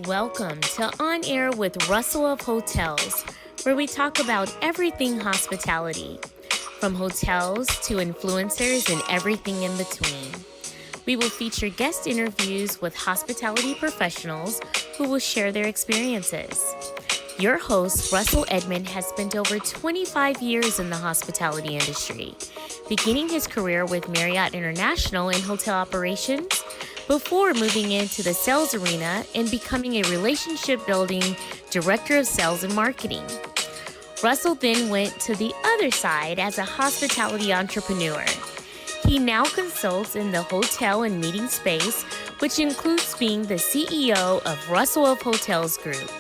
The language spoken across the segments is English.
Welcome to On Air with Russell of Hotels, where we talk about everything hospitality, from hotels to influencers and everything in between. We will feature guest interviews with hospitality professionals who will share their experiences. Your host, Russell Edmond, has spent over 25 years in the hospitality industry, beginning his career with Marriott International in hotel operations before moving into the sales arena and becoming a relationship-building director of sales and marketing. Russell then went to the other side as a hospitality entrepreneur. He now consults in the hotel and meeting space, which includes being the CEO of Russell of Hotels Group.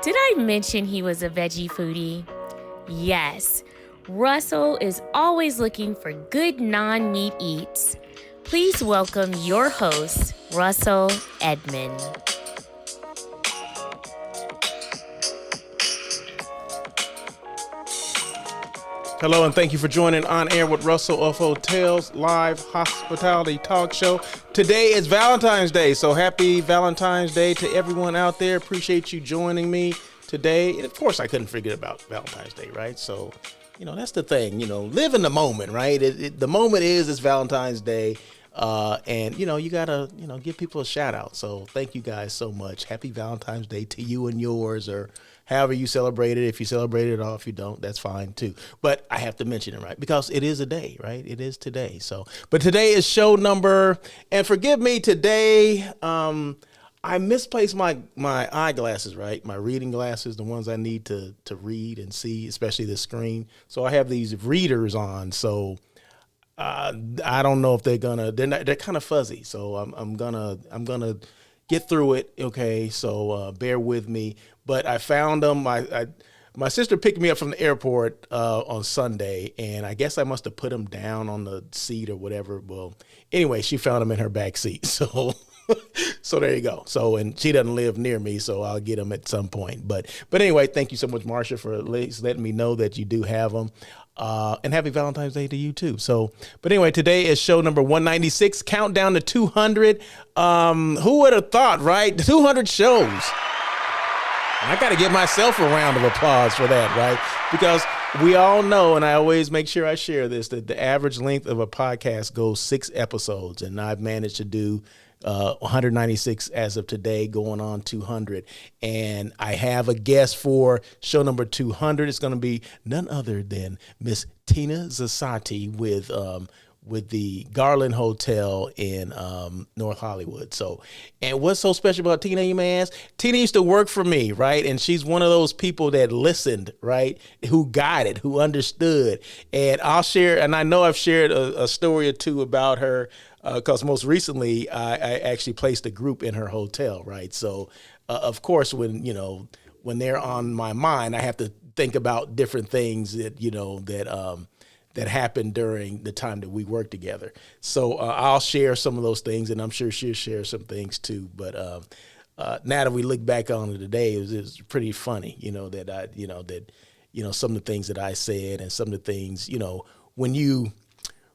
Did I mention he was a veggie foodie? Yes, Russell is always looking for good non-meat eats. Please welcome your host, Russell Edmond. Hello, and thank you for joining On Air with Russell of Hotels, live hospitality talk show. Today is Valentine's Day, so happy Valentine's Day to everyone out there. Appreciate you joining me today. And of course, I couldn't forget about Valentine's Day, right? So, that's the thing, live in the moment, right? The moment is Valentine's Day. And you gotta, give people a shout out. So thank you guys so much. Happy Valentine's Day to you and yours, or however you celebrate it. If you celebrate it all, if you don't, that's fine too. But I have to mention it, right? Because it is a day, right? It is today. So, but today is show number, and forgive me today, I misplaced my eyeglasses, right? My reading glasses, the ones I need to read and see, especially the screen. So I have these readers on. So I don't know if they're kind of fuzzy. So I'm gonna get through it. Okay. So bear with me. But I found them. My sister picked me up from the airport on Sunday, and I guess I must have put them down on the seat or whatever. Well, anyway, she found them in her back seat. So. So there you go. So, and she doesn't live near me, so I'll get them at some point. But anyway, thank you so much, Marsha, for at least letting me know that you do have them. And happy Valentine's Day to you too. So, but anyway, today is show number 196, countdown to 200. Who would have thought, right? 200 shows. And I got to give myself a round of applause for that, right? Because we all know, and I always make sure I share this, that the average length of a podcast goes 6 episodes, and I've managed to do 196 as of today, going on 200. And I have a guest for show number 200. It's going to be none other than Miss Tina Zasati with the Garland Hotel in North Hollywood. So, and what's so special about Tina, you may ask? Tina used to work for me, right? And she's one of those people that listened, right? Who got it, who understood. And I'll share, and I know I've shared a story or two about her, because most recently I actually placed a group in her hotel, right? So, of course, when they're on my mind, I have to think about different things that happened during the time that we worked together. So I'll share some of those things, and I'm sure she'll share some things too. But now that we look back on it today, it was pretty funny, that some of the things that I said and some of the things,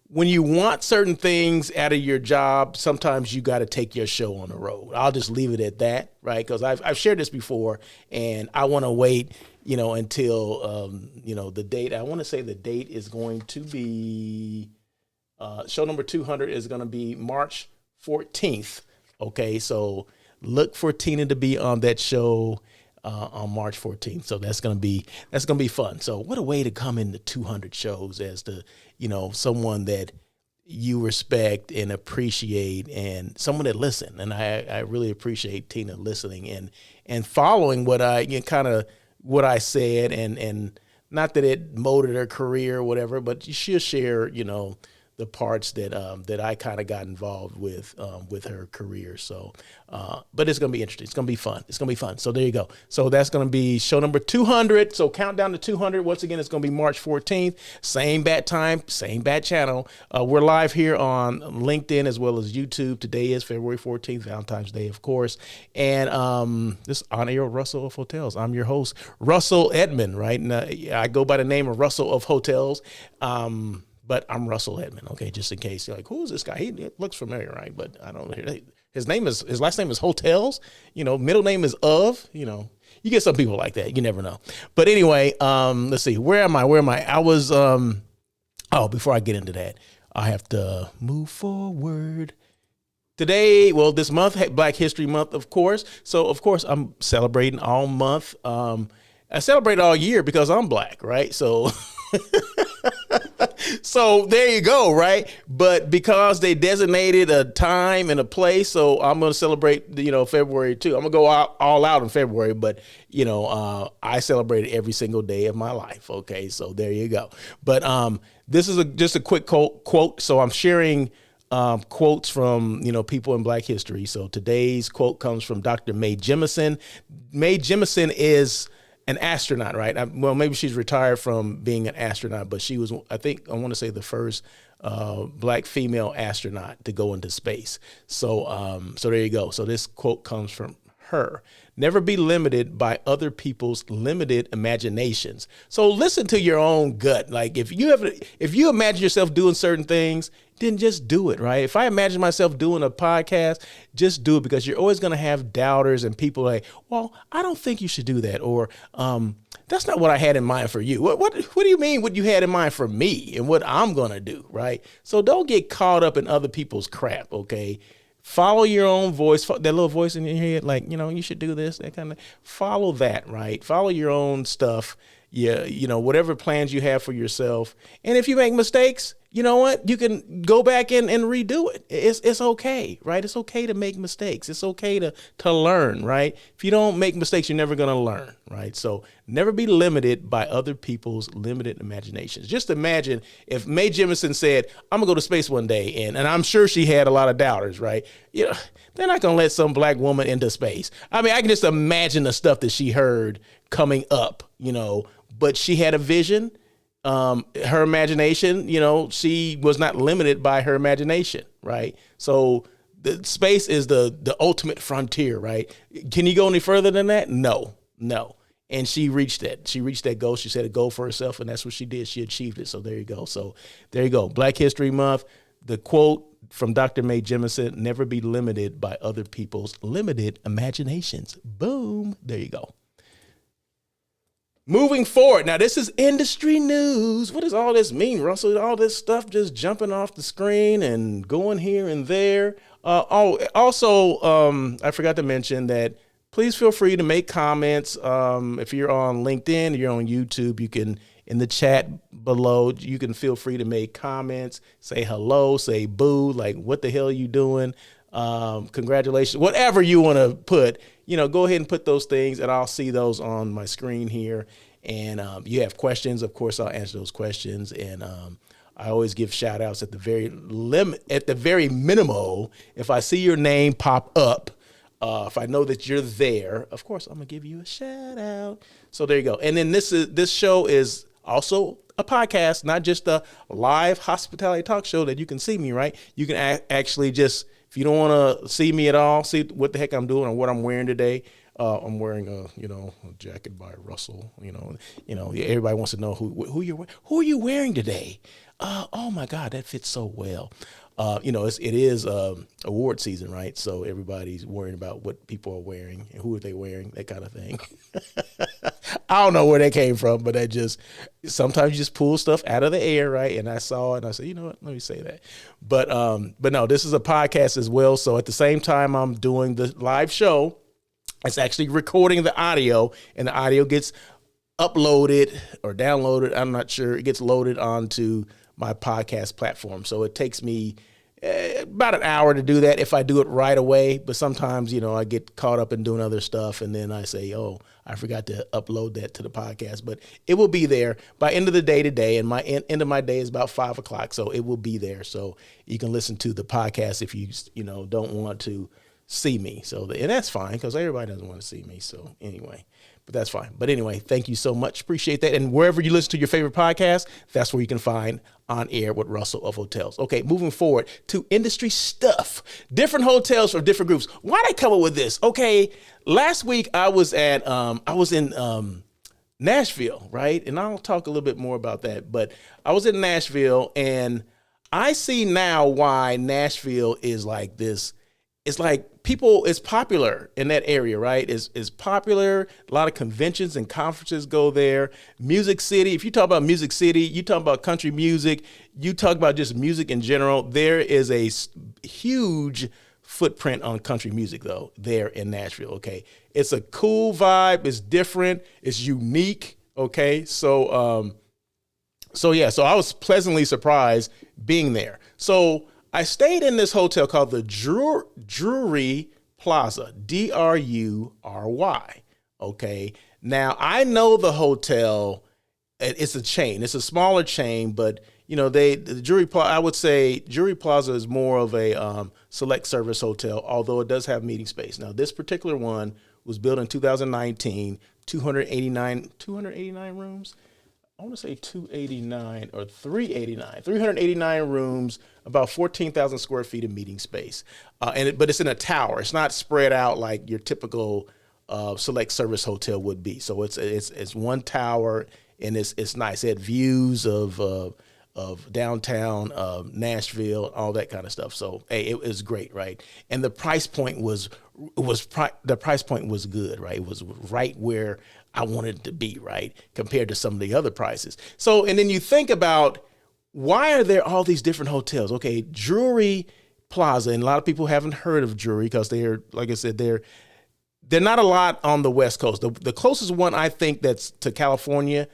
when you want certain things out of your job, sometimes you got to take your show on the road. I'll just leave it at that, right? Because I've shared this before, and I want to wait, until the date. I want to say the date is going to be show number 200 is going to be March 14th. Okay, so look for Tina to be on that show on March 14th. So that's gonna be fun. So what a way to come into 200 shows as the someone that you respect and appreciate, and someone that listen. And I really appreciate Tina listening and following what I said, and not that it molded her career or whatever, but she'll share the parts that I kind of got involved with her career. So, but it's going to be interesting. It's going to be fun. It's going to be fun. So there you go. So that's going to be show number 200. So countdown to 200. Once again, it's going to be March 14th. Same bat time, same bat channel. We're live here on LinkedIn as well as YouTube. Today is February 14th, Valentine's Day, of course. And this On Air Russell of Hotels. I'm your host, Russell Edmond, right? And I go by the name of Russell of Hotels. But I'm Russell Edmond, okay, just in case you're like, who is this guy? He looks familiar, right? But I don't know. his last name is Hotels. Middle name is Of. You get some people like that. You never know. But anyway, let's see. Where am I? I was. Before I get into that, I have to move forward. Today, this month, Black History Month, of course. So, of course, I'm celebrating all month. I celebrate all year because I'm Black, right? So, so there you go, right? But because they designated a time and a place, so I'm going to celebrate, February too. I'm going to go all out in February, but, I celebrate it every single day of my life. Okay, so there you go. But this is just a quick quote. So I'm sharing quotes from, people in Black history. So today's quote comes from Dr. Mae Jemison. Mae Jemison is an astronaut, right? Maybe she's retired from being an astronaut, but she was, I want to say the first Black female astronaut to go into space. So there you go. So this quote comes from her. Never be limited by other people's limited imaginations. So listen to your own gut. Like if you imagine yourself doing certain things, then just do it, right? If I imagine myself doing a podcast, just do it, because you're always going to have doubters and people like, well, I don't think you should do that. Or that's not what I had in mind for you. What do you mean what you had in mind for me and what I'm going to do, right? So don't get caught up in other people's crap, okay? Follow your own voice, that little voice in your head, like, you should do this, that kind of, follow that, right? Follow your own stuff. Yeah, whatever plans you have for yourself. And if you make mistakes, you know what? You can go back and redo it. It's okay, right? It's okay to make mistakes. It's okay to learn, right? If you don't make mistakes, you're never going to learn, right? So never be limited by other people's limited imaginations. Just imagine if Mae Jemison said, I'm going to go to space one day, and I'm sure she had a lot of doubters, right? They're not going to let some Black woman into space. I mean, I can just imagine the stuff that she heard coming up, but she had a vision. Her imagination, she was not limited by her imagination, right? So the space is the ultimate frontier, right? Can you go any further than that? No. And she reached that. She reached that goal. She set a goal for herself, and that's what she did. She achieved it. So there you go. Black History Month. The quote from Dr. Mae Jemison: never be limited by other people's limited imaginations. Boom. There you go. Moving forward, now this is industry news. What does all this mean, Russell? All this stuff just jumping off the screen and going here and there. Also, I forgot to mention that please feel free to make comments. If you're on LinkedIn, you're on YouTube, you can, in the chat below, you can feel free to make comments, say hello, say boo, like what the hell are you doing? Congratulations, whatever you want to put, go ahead and put those things, and I'll see those on my screen here. And you have questions, of course, I'll answer those questions. And I always give shout outs at the very minimal. If I see your name pop up, if I know that you're there, of course, I'm gonna give you a shout out. So there you go. And then this show is also a podcast, not just a live hospitality talk show that you can see me, right? You can actually just, if you don't want to see me at all, see what the heck I'm doing or what I'm wearing today. I'm wearing a jacket by Russell. Everybody wants to know who are you wearing today? Oh my God, that fits so well. It is award season, right? So everybody's worrying about what people are wearing and who are they wearing, that kind of thing. I don't know where that came from, but sometimes you just pull stuff out of the air, right? And I saw it and I said, you know what, let me say that. But no, this is a podcast as well. So at the same time I'm doing the live show, it's actually recording the audio, and the audio gets uploaded or downloaded. I'm not sure. It gets loaded onto my podcast platform. So it takes me about an hour to do that if I do it right away. But sometimes, I get caught up in doing other stuff, and then I say, oh, I forgot to upload that to the podcast. But it will be there by end of the day today, and my end of my day is about 5 o'clock. So it will be there. So you can listen to the podcast if you don't want to see me. And that's fine, because everybody doesn't want to see me. So anyway, but that's fine. But anyway, thank you so much. Appreciate that. And wherever you listen to your favorite podcast, that's where you can find On Air with Russell of Hotels. Okay, moving forward to industry stuff. Different hotels for different groups. Why did I come up with this? Okay, last week I was in Nashville, right? And I'll talk a little bit more about that. But I was in Nashville, and I see now why Nashville is like this it's like people, it's popular in that area, right? It's popular. A lot of conventions and conferences go there. Music City, if you talk about Music City, you talk about country music, you talk about just music in general, there is a huge footprint on country music though there in Nashville. Okay. It's a cool vibe. It's different. It's unique. Okay. So I was pleasantly surprised being there. So I stayed in this hotel called the Drury Plaza, Drury. Okay. Now I know the hotel. It's a chain. It's a smaller chain, but the Drury Plaza, I would say Drury Plaza is more of a select service hotel, although it does have meeting space. Now, this particular one was built in 2019, 289 rooms. I want to say 289 or 389 rooms, about 14,000 square feet of meeting space. But it's in a tower. It's not spread out like your typical select service hotel would be. So it's one tower, and it's nice. It had views of downtown Nashville, all that kind of stuff. So hey, it was great, right? And the price point was good, right? It was right where I wanted it to be, right? Compared to some of the other prices. So, and then you think about, why are there all these different hotels? Okay, Drury Plaza, and a lot of people haven't heard of Drury because they're, like I said, they're not a lot on the West Coast. The closest one I think that's to California,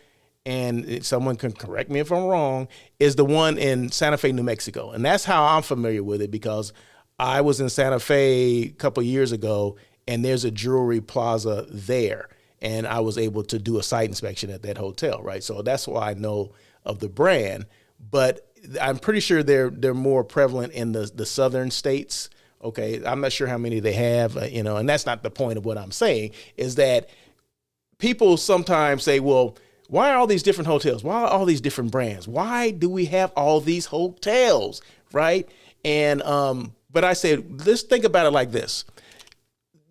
and someone can correct me if I'm wrong, is the one in Santa Fe, New Mexico. And that's how I'm familiar with it, because I was in Santa Fe a couple of years ago, and there's a Drury Plaza there. And I was able to do a site inspection at that hotel, right? So that's why I know of the brand. But I'm pretty sure they're more prevalent in the southern states. Okay, I'm not sure how many they have, and that's not the point of what I'm saying, is that people sometimes say, well, why are all these different hotels? Why are all these different brands? Why do we have all these hotels, right? And but I said, let's think about it like this.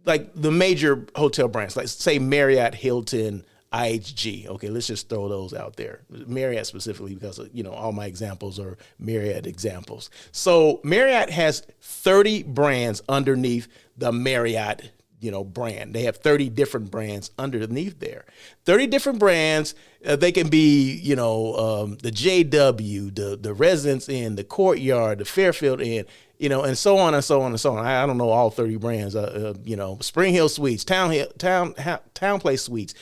Like the major hotel brands, like say Marriott, Hilton, IHG. Okay, let's just throw those out there. Marriott specifically, because all my examples are Marriott examples. So Marriott has 30 brands underneath the Marriott brand. They have 30 different brands underneath there. 30 different brands. They can be, the JW, the Residence Inn, the Courtyard, the Fairfield Inn, and so on and so on and so on. I don't know all 30 brands. Spring Hill Suites, Town Place Suites.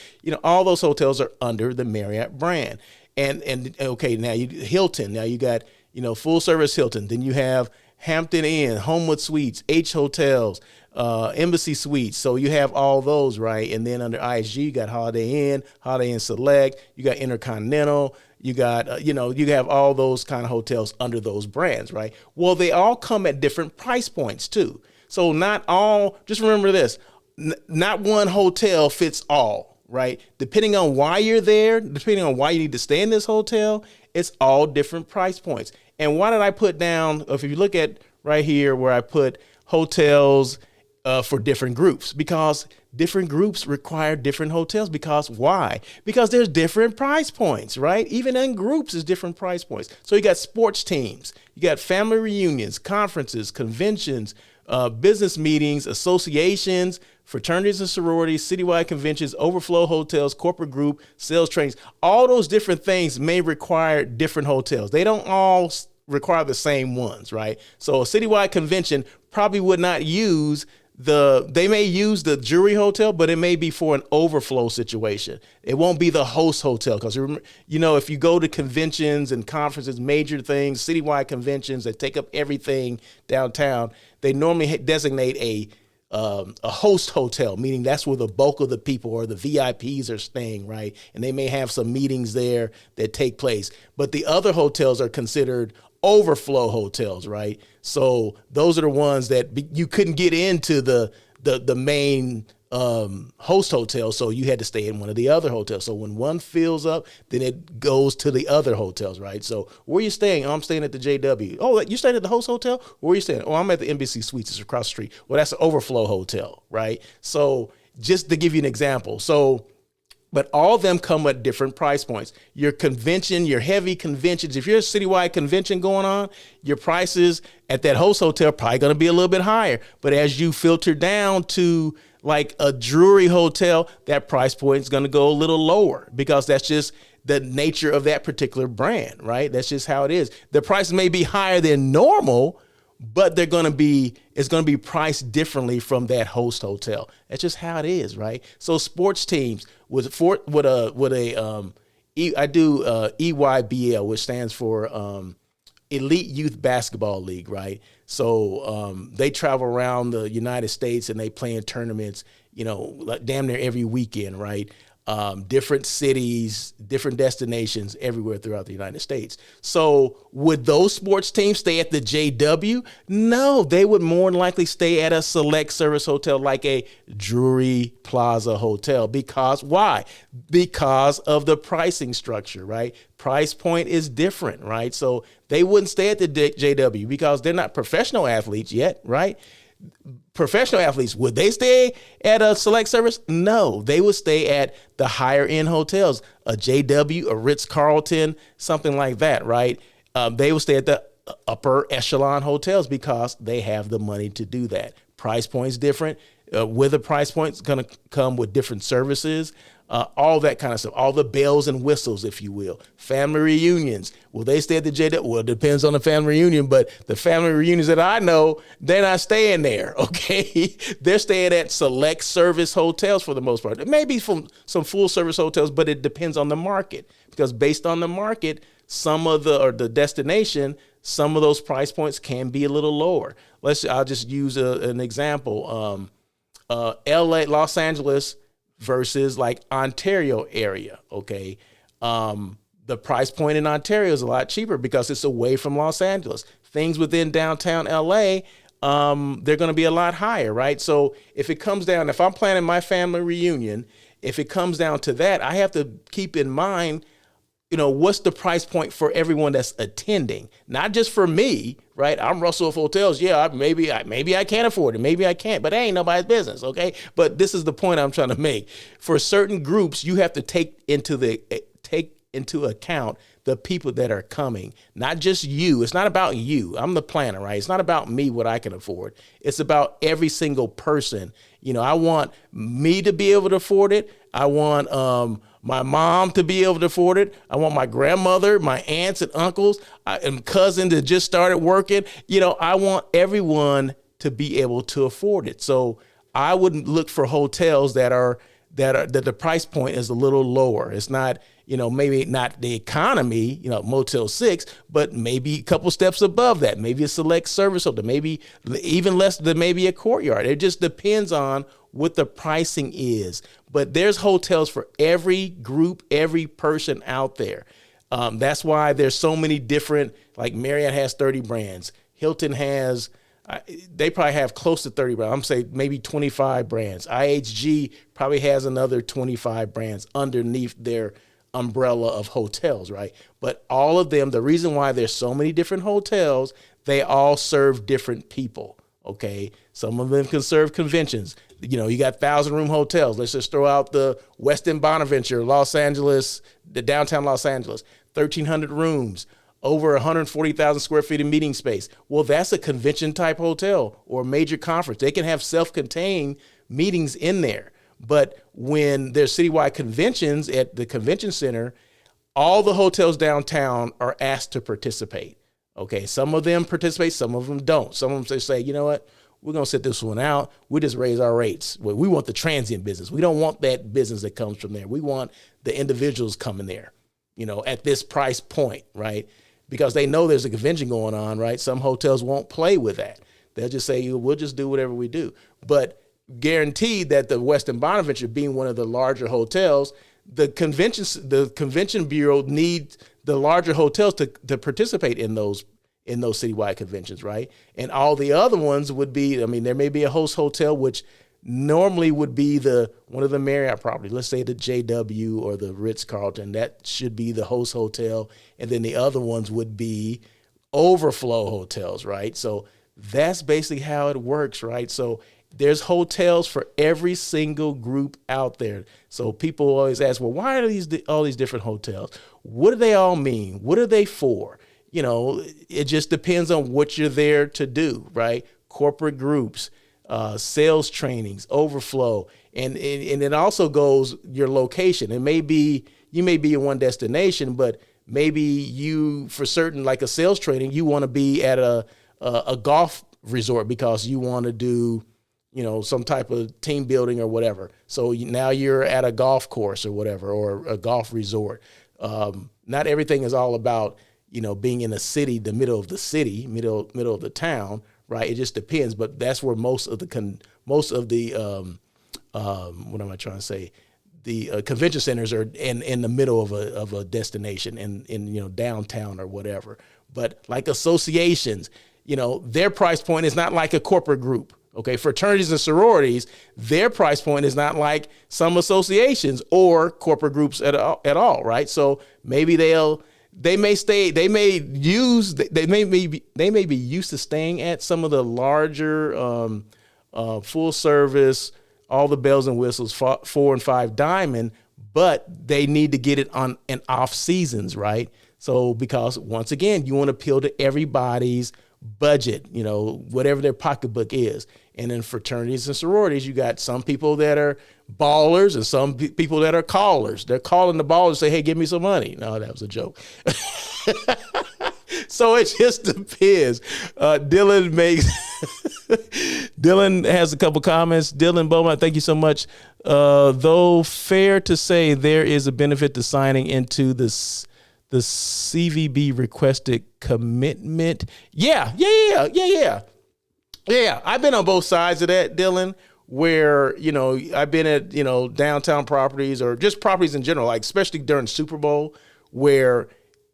All those hotels are under the Marriott brand. And okay, now Hilton. Now you got full service Hilton. Then you have Hampton Inn, Homewood Suites, H Hotels, Embassy Suites. So you have all those, right? And then under IHG, you got Holiday Inn Select, you got Intercontinental, you got, you have all those kind of hotels under those brands, right? Well, they all come at different price points too. So just remember this, not one hotel fits all, right? Depending on why you're there, depending on why you need to stay in this hotel, it's all different price points. And why did I put down, if you look at right here where I put hotels for different groups, because different groups require different hotels. Because why? Because there's different price points, right? Even in groups is different price points. So you got sports teams, you got family reunions, conferences, conventions, business meetings, associations, fraternities and sororities, citywide conventions, overflow hotels, corporate group, sales trainings. All those different things may require different hotels. They don't all require the same ones, right? So a citywide convention probably would not use they may use the Drury Hotel, but it may be for an overflow situation. It won't be the host hotel, because if you go to conventions and conferences, major things, citywide conventions that take up everything downtown, they normally designate a host hotel, meaning that's where the bulk of the people or the VIPs are staying, right? And they may have some meetings there that take place. But the other hotels are considered overflow hotels, right? So those are the ones that you couldn't get into the main host hotel, so you had to stay in one of the other hotels. So when one fills up, then it goes to the other hotels, right? So where are you staying? Oh, I'm staying at the JW. Oh, you staying at the host hotel? Where are you staying? Oh, I'm at the Embassy Suites. It's across the street. Well, that's an overflow hotel, right? So just to give you an example. So But all of them come at different price points. Your convention, your heavy conventions, if you're a citywide convention going on, your prices at that host hotel are probably going to be a little bit higher. But as you filter down to like a Drury hotel, that price point is going to go a little lower because that's just the nature of that particular brand, right? That's just how it is. The prices may be higher than normal, but it's going to be priced differently from that host hotel. That's just how it is, right? So sports teams I do EYBL, which stands for Elite Youth Basketball League, right? So they travel around the United States and they play in tournaments, like damn near every weekend, right? Different cities, different destinations everywhere throughout the United States. So would those sports teams stay at the JW? No, they would more than likely stay at a select service hotel like a Drury Plaza hotel. Because why? Because of the pricing structure, right? Price point is different, right? So they wouldn't stay at the JW because they're not professional athletes yet, right? Professional athletes, would they stay at a select service? No, they would stay at the higher end hotels, a JW, a Ritz-Carlton, something like that, right? They would stay at the upper echelon hotels because they have the money to do that. Price point's different. With the price point's going to come with different services, all that kind of stuff, all the bells and whistles, if you will. Family reunions, will they stay at the JW? Well, it depends on the family reunion, but the family reunions that I know, they're not staying there, okay? They're staying at select service hotels for the most part. It may be from some full service hotels, but it depends on the market because based on the market, the destination, some of those price points can be a little lower. I'll just use an example. LA, Los Angeles versus like Ontario area. Okay. The price point in Ontario is a lot cheaper because it's away from Los Angeles. Things within downtown LA, they're going to be a lot higher, right? So if I'm planning my family reunion, if it comes down to that, I have to keep in mind, what's the price point for everyone that's attending? Not just for me, right? I'm Russell of Hotels. Yeah, maybe I can't afford it. Maybe I can't, but it ain't nobody's business, okay? But this is the point I'm trying to make. For certain groups, you have to take into account the people that are coming, not just you. It's not about you. I'm the planner, right? It's not about me, what I can afford. It's about every single person. I want me to be able to afford it. I want my mom to be able to afford it. I want my grandmother, my aunts and uncles, and cousin that just started working. I want everyone to be able to afford it. So I would look for hotels that the price point is a little lower. It's not, maybe not the economy, Motel 6, but maybe a couple steps above that. Maybe a select service hotel, maybe even less than maybe a Courtyard. It just depends on what the pricing is. But there's hotels for every group, every person out there. That's why there's so many different, like Marriott has 30 brands. Hilton has, they probably have close to 30 brands. I'm saying maybe 25 brands. IHG probably has another 25 brands underneath their umbrella of hotels, right? But all of them, the reason why there's so many different hotels, they all serve different people, okay? Some of them can serve conventions. You got 1,000-room hotels. Let's just throw out the Westin Bonaventure, Los Angeles, the downtown Los Angeles, 1,300 rooms, over 140,000 square feet of meeting space. Well, that's a convention type hotel or a major conference. They can have self-contained meetings in there. But when there's citywide conventions at the convention center, all the hotels downtown are asked to participate. Okay, some of them participate, some of them don't. Some of them just say, you know what? We're going to sit this one out. We just raise our rates. We want the transient business. We don't want that business that comes from there. We want the individuals coming there, at this price point, right? Because they know there's a convention going on, right? Some hotels won't play with that. They'll just say, we'll just do whatever we do. But guaranteed that the Westin Bonaventure being one of the larger hotels, the convention bureau needs the larger hotels to participate in those citywide conventions, right? And all the other ones would be, there may be a host hotel, which normally would be one of the Marriott properties. Let's say the JW or the Ritz-Carlton. That should be the host hotel. And then the other ones would be overflow hotels, right? So that's basically how it works, right? So There's hotels for every single group out there. So people always ask, well, why are all these different hotels? What do they all mean? What are they for? It just depends on what you're there to do, right? Corporate groups, sales trainings, overflow, and it also goes your location. You may be in one destination, but maybe you, for certain, like a sales training, you want to be at a golf resort because you want to do some type of team building or whatever. So now you're at a golf course or whatever, or a golf resort. Not everything is all about, being in a city, the middle of the city, middle of the town, right? It just depends. But that's where most of the what am I trying to say? The convention centers are in the middle of a destination in downtown or whatever. But like associations, their price point is not like a corporate group. Okay, fraternities and sororities, their price point is not like some associations or corporate groups at all, right? So maybe they may be used to staying at some of the larger full service, all the bells and whistles, 4 and 5 diamond, but they need to get it on and off seasons, right? So because once again, you want to appeal to everybody's budget, whatever their pocketbook is. And in fraternities and sororities, you got some people that are ballers and some people that are callers. They're calling the ballers, say, hey, give me some money. No, that was a joke. So it just depends. Dylan has a couple comments. Dylan Bowman, thank you so much. Though fair to say there is a benefit to signing into the CVB requested commitment. Yeah. I've been on both sides of that, Dylan, where, I've been at, downtown properties or just properties in general, like especially during Super Bowl, where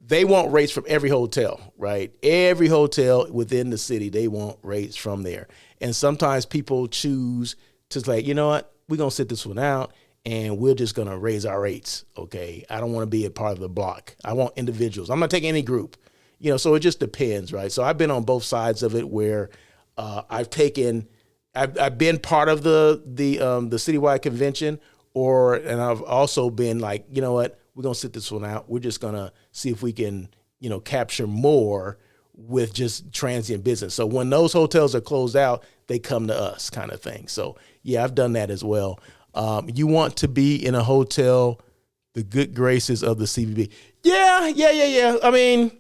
they want rates from every hotel, right? Every hotel within the city, they want rates from there. And sometimes people choose to like, you know what, we're going to sit this one out and we're just going to raise our rates, okay? I don't want to be a part of the block. I want individuals. I'm not taking any group, so it just depends, right? So I've been on both sides of it where I've been part of the citywide convention, and I've also been like, you know what, we're going to sit this one out. We're just going to see if we can, capture more with just transient business. So when those hotels are closed out, they come to us kind of thing. So yeah, I've done that as well. You want to be in a hotel, the good graces of the CVB. Yeah. I mean,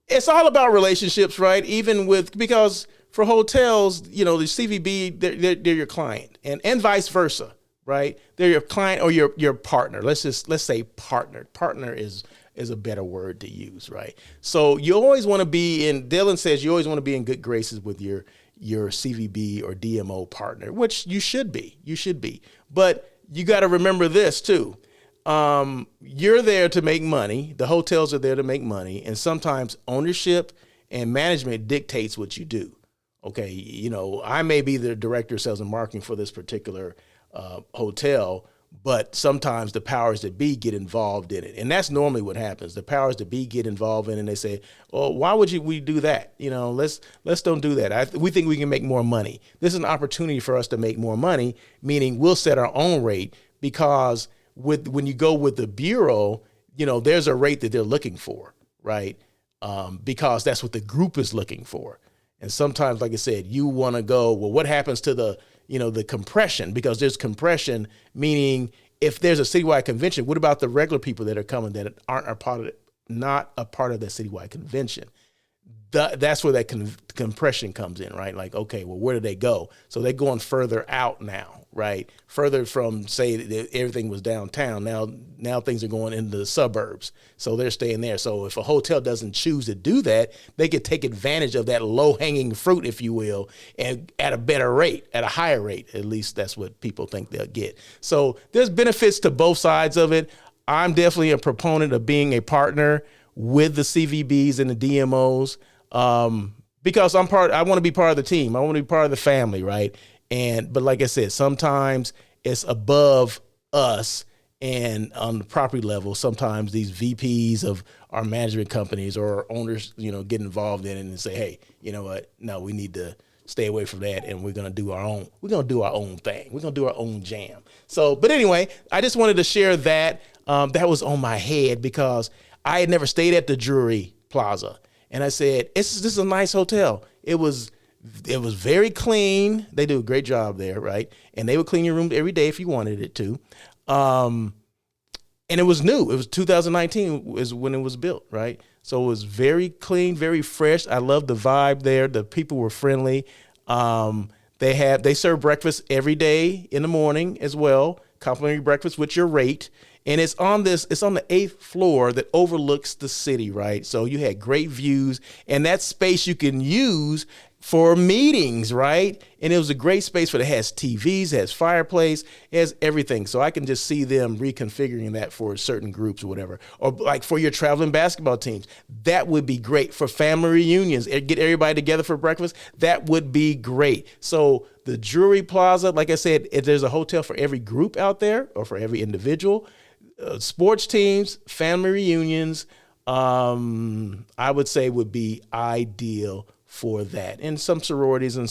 it's all about relationships, right? Because for hotels, the CVB, they're your client, and vice versa, right? They're your client or your partner. Let's say partner. Partner is a better word to use, right? So you always want to be Dylan says you always want to be in good graces with your CVB or DMO partner, which you should be. But you got to remember this too. You're there to make money. The hotels are there to make money. And sometimes ownership and management dictates what you do. Okay. I may be the director of sales and marketing for this particular hotel, but sometimes the powers that be get involved in it. And that's normally what happens. The powers that be get involved in it and they say, oh, why would we do that? Let's don't do that. We think we can make more money. This is an opportunity for us to make more money, meaning we'll set our own rate because when you go with the bureau, there's a rate that they're looking for, right? Because that's what the group is looking for. And sometimes, like I said, you want to go, well, what happens to the compression? Because there's compression, meaning if there's a citywide convention, what about the regular people that are coming that aren't not a part of that citywide convention? That's where that compression comes in, right? Like, okay, well, where do they go? So they're going further out now, right? Further from, say, that everything was downtown. Now things are going into the suburbs. So they're staying there. So if a hotel doesn't choose to do that, they could take advantage of that low-hanging fruit, if you will, and at a better rate, at a higher rate. At least that's what people think they'll get. So there's benefits to both sides of it. I'm definitely a proponent of being a partner with the CVBs and the DMOs. Because I want to be part of the team. I want to be part of the family, right? But like I said, sometimes it's above us, and on the property level, sometimes these VPs of our management companies or owners, get involved in it and say, hey, you know what? No, we need to stay away from that, and we're gonna do our own. We're gonna do our own thing. We're gonna do our own jam. So, but anyway, I just wanted to share that. That was on my head because I had never stayed at the Drury Plaza, and I said, this is a nice hotel. It was very clean. They do a great job there, right? And they would clean your room every day if you wanted it to. And it was new. It was 2019 is when it was built, right? So it was very clean, very fresh. I loved the vibe there. The people were friendly. They serve breakfast every day in the morning as well, complimentary breakfast with your rate. And it's on the 8th floor that overlooks the city, right? So you had great views, and that space you can use for meetings, right? And it was a great space it has TVs, it has fireplace, it has everything. So I can just see them reconfiguring that for certain groups or whatever. Or like for your traveling basketball teams, that would be great. For family reunions, get everybody together for breakfast, that would be great. So the Drury Plaza, like I said, there's a hotel for every group out there or for every individual. Sports teams, family reunions, I would say would be ideal for that, and some sororities and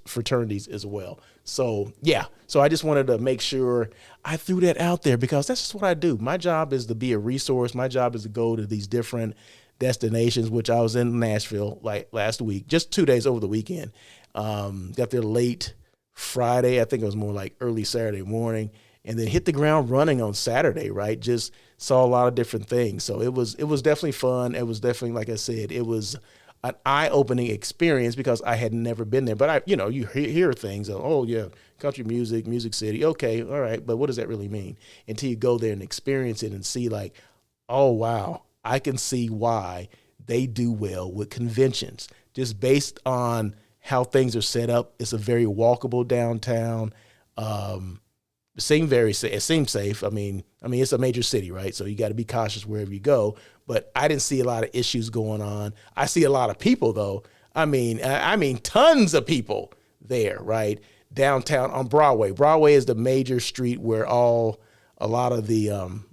fraternities as well. So yeah, so I just wanted to make sure I threw that out there because that's just what I do. My job is to be a resource. My job is to go to these different destinations, which I was in Nashville like last week, just 2 days over the weekend. Got there late Friday. I think it was more like early Saturday morning, and then hit the ground running on Saturday, right? Just saw a lot of different things. So it was definitely fun. It was definitely, like I said, it was an eye-opening experience because I had never been there. But you hear things of, oh yeah, country music, Music City. Okay, all right, but what does that really mean? Until you go there and experience it and see like, oh wow, I can see why they do well with conventions. Just based on how things are set up, it's a very walkable downtown. It seems safe. I mean, it's a major city, right? So you got to be cautious wherever you go. But I didn't see a lot of issues going on. I see a lot of people, though. I mean, tons of people there, right? Downtown on Broadway. Broadway is the major street where a lot of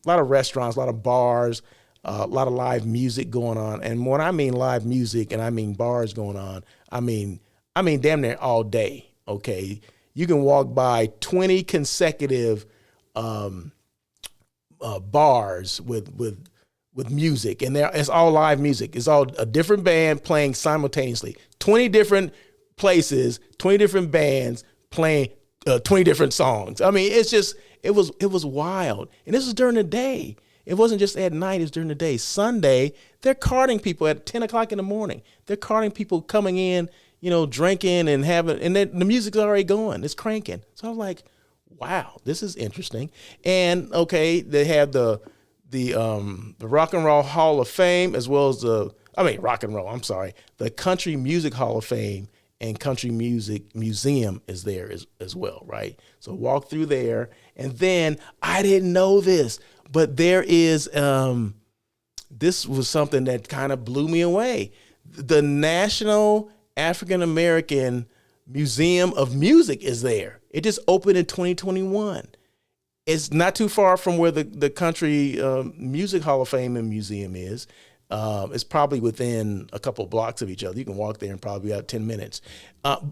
restaurants, a lot of bars, a lot of live music going on. And when I mean live music and I mean bars going on, I mean damn near all day. Okay. You can walk by 20 consecutive bars with music, and it's all live music. It's all a different band playing simultaneously. 20 different places, 20 different bands playing 20 different songs. I mean, it was wild, and this was during the day. It wasn't just at night; it's during the day. Sunday, they're carting people at 10 o'clock in the morning. They're carting people coming in, drinking and and then the music's already going. It's cranking. So I was like, wow, this is interesting. And okay, they have the Rock and Roll Hall of Fame as well as the Country Music Hall of Fame and Country Music Museum is there as well, right? So walk through there. And then I didn't know this, but there is, this was something that kind of blew me away. The National African American Museum of Music is there. It just opened in 2021. It's not too far from where the Country Music Hall of Fame and Museum is. It's probably within a couple blocks of each other. You can walk there in probably about 10 minutes.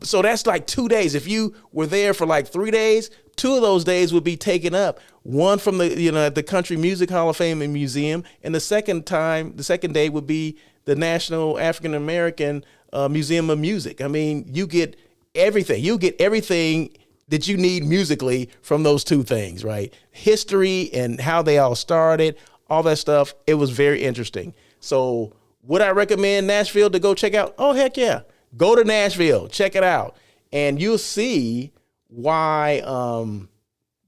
So that's like 2 days. If you were there for like 3 days, 2 of those days would be taken up. One from the Country Music Hall of Fame and Museum, and the second day would be the National African American Museum of Music. I mean, you get everything. You get everything that you need musically from those two things, right? History and how they all started, all that stuff. It was very interesting. So would I recommend Nashville to go check out? Oh, heck yeah. Go to Nashville, check it out. And you'll see why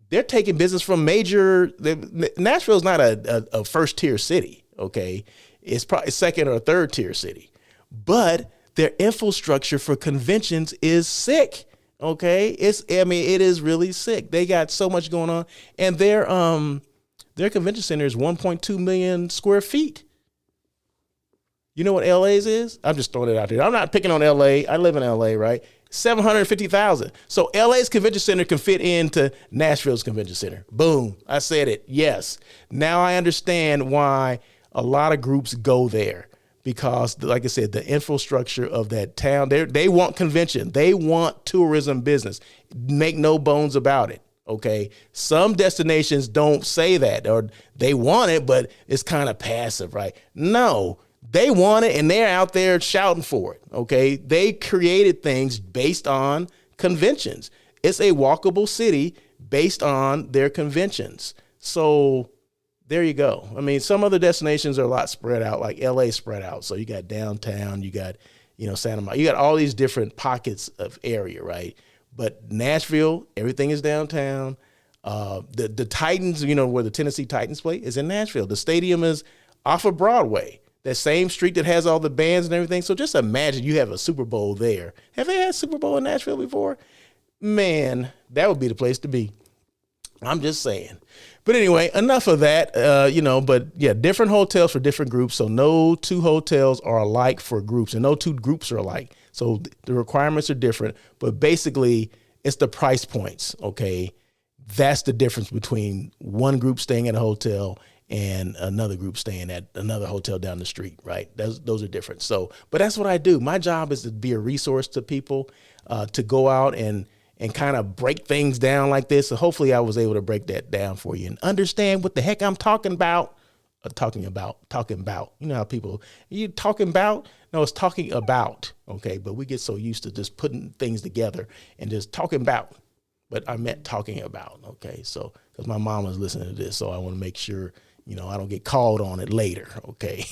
they're taking business from Nashville's not a first tier city, okay? It's probably second or third tier city. But their infrastructure for conventions is sick. Okay, it is really sick. They got so much going on, and their convention center is 1.2 million square feet. You know what LA's is? I'm just throwing it out there. I'm not picking on LA. I live in LA, right? 750,000. So LA's convention center can fit into Nashville's convention center. Boom, I said it. Yes. Now I understand why a lot of groups go there, because, like I said, the infrastructure of that town, they want convention. They want tourism business. Make no bones about it. Okay. Some destinations don't say that, or they want it, but it's kind of passive, right? No, they want it and they're out there shouting for it. Okay. They created things based on conventions. It's a walkable city based on their conventions. So there you go. I mean, some other destinations are a lot spread out, like LA spread out. So you got downtown, you got, Santa Monica, you got all these different pockets of area, right? But Nashville, everything is downtown. The Titans, where the Tennessee Titans play, is in Nashville. The stadium is off of Broadway, that same street that has all the bands and everything. So just imagine you have a Super Bowl there. Have they had Super Bowl in Nashville before? Man, that would be the place to be. I'm just saying. But anyway, enough of that, but yeah, different hotels for different groups. So no two hotels are alike for groups, and no two groups are alike. So the requirements are different, but basically it's the price points. Okay. That's the difference between one group staying at a hotel and another group staying at another hotel down the street, right? Those are different. So, but that's what I do. My job is to be a resource to people, to go out and kind of break things down like this. So hopefully I was able to break that down for you and understand what the heck I'm talking about. Talking about. You know how people, you talking about? No, it's talking about. Okay. But we get so used to just putting things together and just talking about. But I meant talking about. Okay. So, because my mom was listening to this, so I want to make sure, I don't get called on it later. Okay.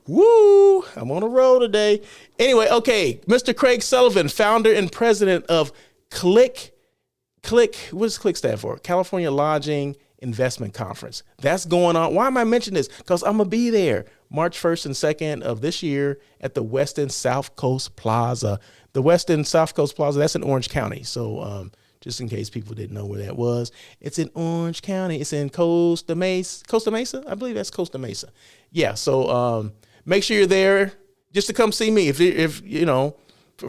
Woo! I'm on a roll today. Anyway, okay. Mr. Craig Sullivan, founder and president of Click. What does Click stand for? California Lodging Investment Conference. That's going on. Why am I mentioning this? Because I'm going to be there March 1st and 2nd of this year at the Westin South Coast Plaza. The Westin South Coast Plaza, that's in Orange County. So just in case people didn't know where that was, it's in Orange County. It's in Costa Mesa? I believe that's Costa Mesa. Yeah, so make sure you're there just to come see me. If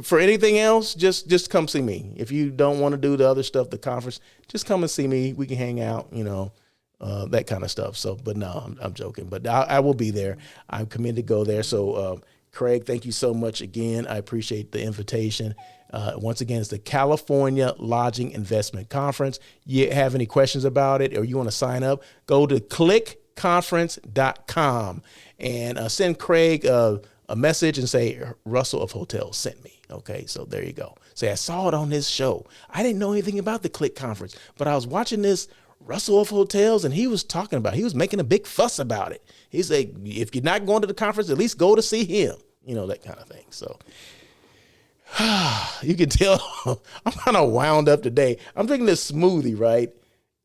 for anything else, just come see me. If you don't want to do the other stuff, the conference, just come and see me. We can hang out, that kind of stuff. So, but no, I'm joking. But I will be there. I'm committed to go there. So, Craig, thank you so much again. I appreciate the invitation. Once again, it's the California Lodging Investment Conference. You have any questions about it or you want to sign up, go to clickconference.com and send Craig a message and say, Russell of Hotels sent me. Okay, so there you go. Say, I saw it on this show. I didn't know anything about the Click Conference, but I was watching this Russell of Hotels and he was making a big fuss about it. He's like, if you're not going to the conference, at least go to see him, that kind of thing. So you can tell I'm kind of wound up today. I'm drinking this smoothie, right?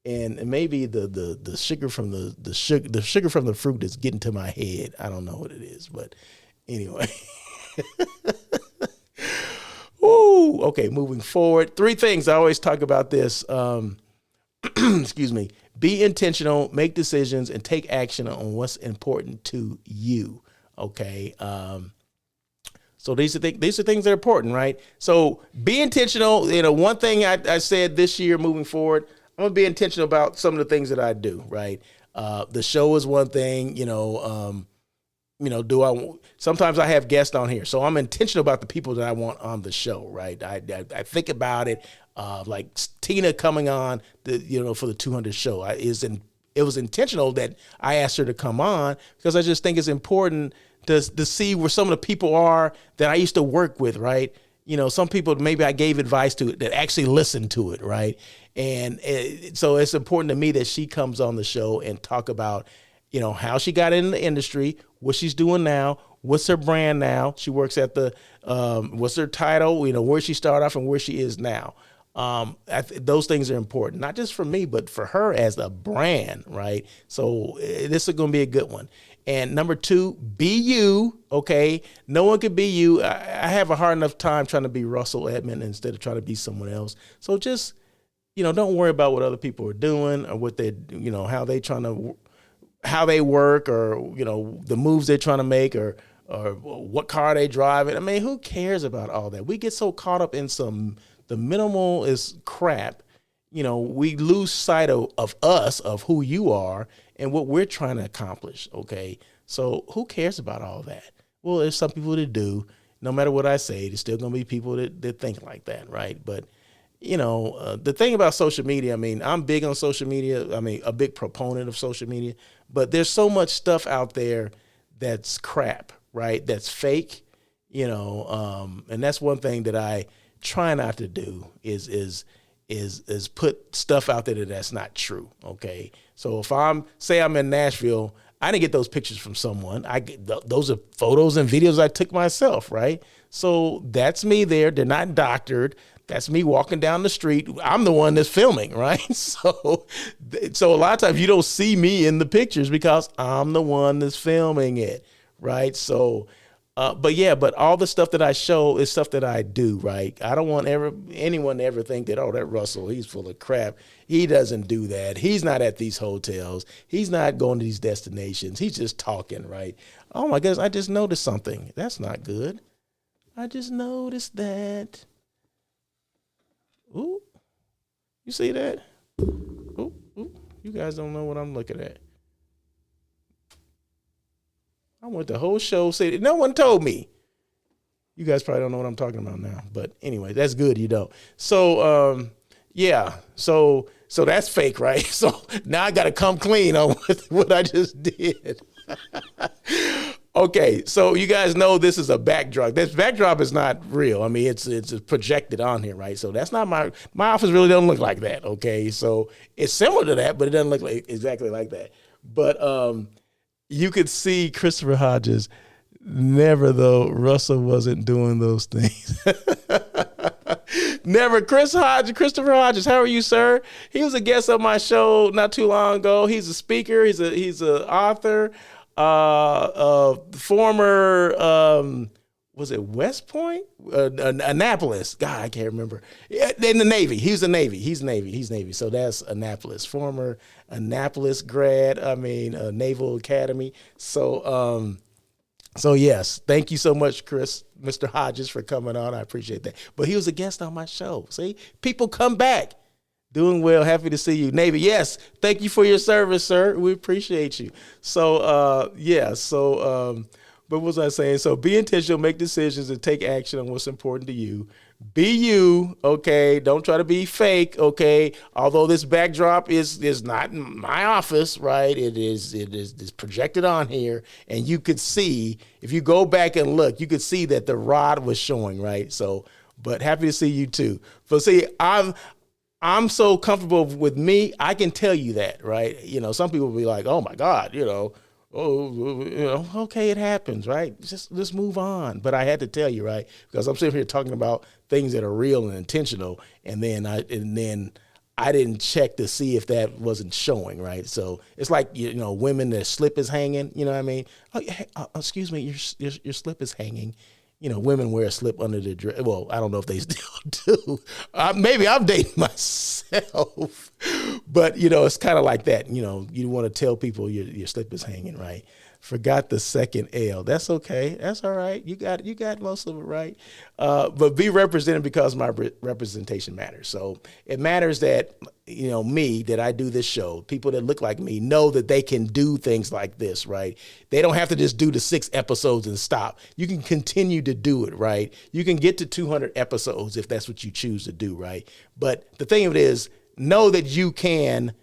And maybe the sugar from the sugar from the fruit is getting to my head. I don't know what it is, but anyway. Ooh, okay, moving forward. 3 things. I always talk about this. Excuse me. Be intentional, make decisions, and take action on what's important to you. Okay. So these are things that are important, right? So be intentional. One thing I said this year moving forward, I'm gonna be intentional about some of the things that I do, right? The show is one thing, sometimes I have guests on here. So I'm intentional about the people that I want on the show, right? I think about it, like Tina coming on for the 200 show. It was intentional that I asked her to come on because I just think it's important to see where some of the people are that I used to work with, right? Some people maybe I gave advice to that actually listened to it, right? And so it's important to me that she comes on the show and talk about, how she got in the industry, what she's doing now, what's her brand now. She works at what's her title, where she started off and where she is now. Those things are important, not just for me, but for her as a brand, right? So this is going to be a good one. And number 2, be you, okay? No one can be you. I have a hard enough time trying to be Russell Edmond instead of trying to be someone else. So just, don't worry about what other people are doing or what they, how they work or, the moves they're trying to make or what car they driving. I mean, who cares about all that? We get so caught up in the minimal is crap. We lose sight of us, of who you are, and what we're trying to accomplish. Okay. So who cares about all that? Well, there's some people that do. No matter what I say, there's still going to be people that think like that, right? But, the thing about social media, I mean, I'm big on social media. I mean, a big proponent of social media. But there's so much stuff out there that's crap, right? That's fake, and that's one thing that I try not to do is put stuff out there that's not true, okay? So if I'm in Nashville, I didn't get those pictures from someone. Those are photos and videos I took myself, right? So that's me there. They're not doctored. That's me walking down the street. I'm the one that's filming, right? So a lot of times you don't see me in the pictures because I'm the one that's filming it, right? So, but all the stuff that I show is stuff that I do, right? I don't want anyone to ever think that, oh, that Russell, he's full of crap. He doesn't do that. He's not at these hotels. He's not going to these destinations. He's just talking, right? Oh my goodness, I just noticed something. That's not good. I just noticed that. Ooh, you see that? Ooh, you guys don't know what I'm looking at. I want the whole show say no one told me. You guys probably don't know what I'm talking about now, but anyway, that's good you don't. So yeah, so that's fake, right? So now I got to come clean on what I just did. Okay, so you guys know this is a backdrop. This backdrop is not real. I mean, it's projected on here, right? So that's not my office. Really doesn't look like that. Okay, so it's similar to that, but it doesn't look like exactly like that. But you could see Christopher Hodges. Never though, Russell wasn't doing those things. Never. Christopher Hodges, how are you, sir? He was a guest on my show not too long ago. He's a speaker. He's an author. Former was it West Point? Annapolis. God, I can't remember. In the Navy. He was the Navy. He's Navy. So that's Annapolis. Former Annapolis grad. I mean, Naval Academy. So yes, thank you so much, Mr. Hodges, for coming on. I appreciate that. But he was a guest on my show. See, people come back. Doing well. Happy to see you. Navy, yes. Thank you for your service, sir. We appreciate you. So, but what was I saying? So be intentional, make decisions, and take action on what's important to you. Be you, okay? Don't try to be fake, okay? Although this backdrop is not in my office, right? It is projected on here, and you could see, if you go back and look, you could see that the rod was showing, right? So, but happy to see you too. But see, I'm so comfortable with me, I can tell you that, right? Some people will be like, oh my God, okay, it happens, right? Just move on. But I had to tell you, right? Because I'm sitting here talking about things that are real and intentional, and then I didn't check to see if that wasn't showing, right? So it's like, women, their slip is hanging, you know what I mean? Oh, hey, excuse me, your slip is hanging. Women wear a slip under their dress. Well, I don't know if they still do. Maybe I'm dating myself. But, it's kind of like that. You want to tell people your slip is hanging, right? Forgot the second L. That's okay. That's all right. You got most of it right. But be represented because my representation matters. So it matters that, that I do this show, people that look like me know that they can do things like this, right? They don't have to just do the 6 episodes and stop. You can continue to do it, right? You can get to 200 episodes if that's what you choose to do, right? But the thing of it is, know that you can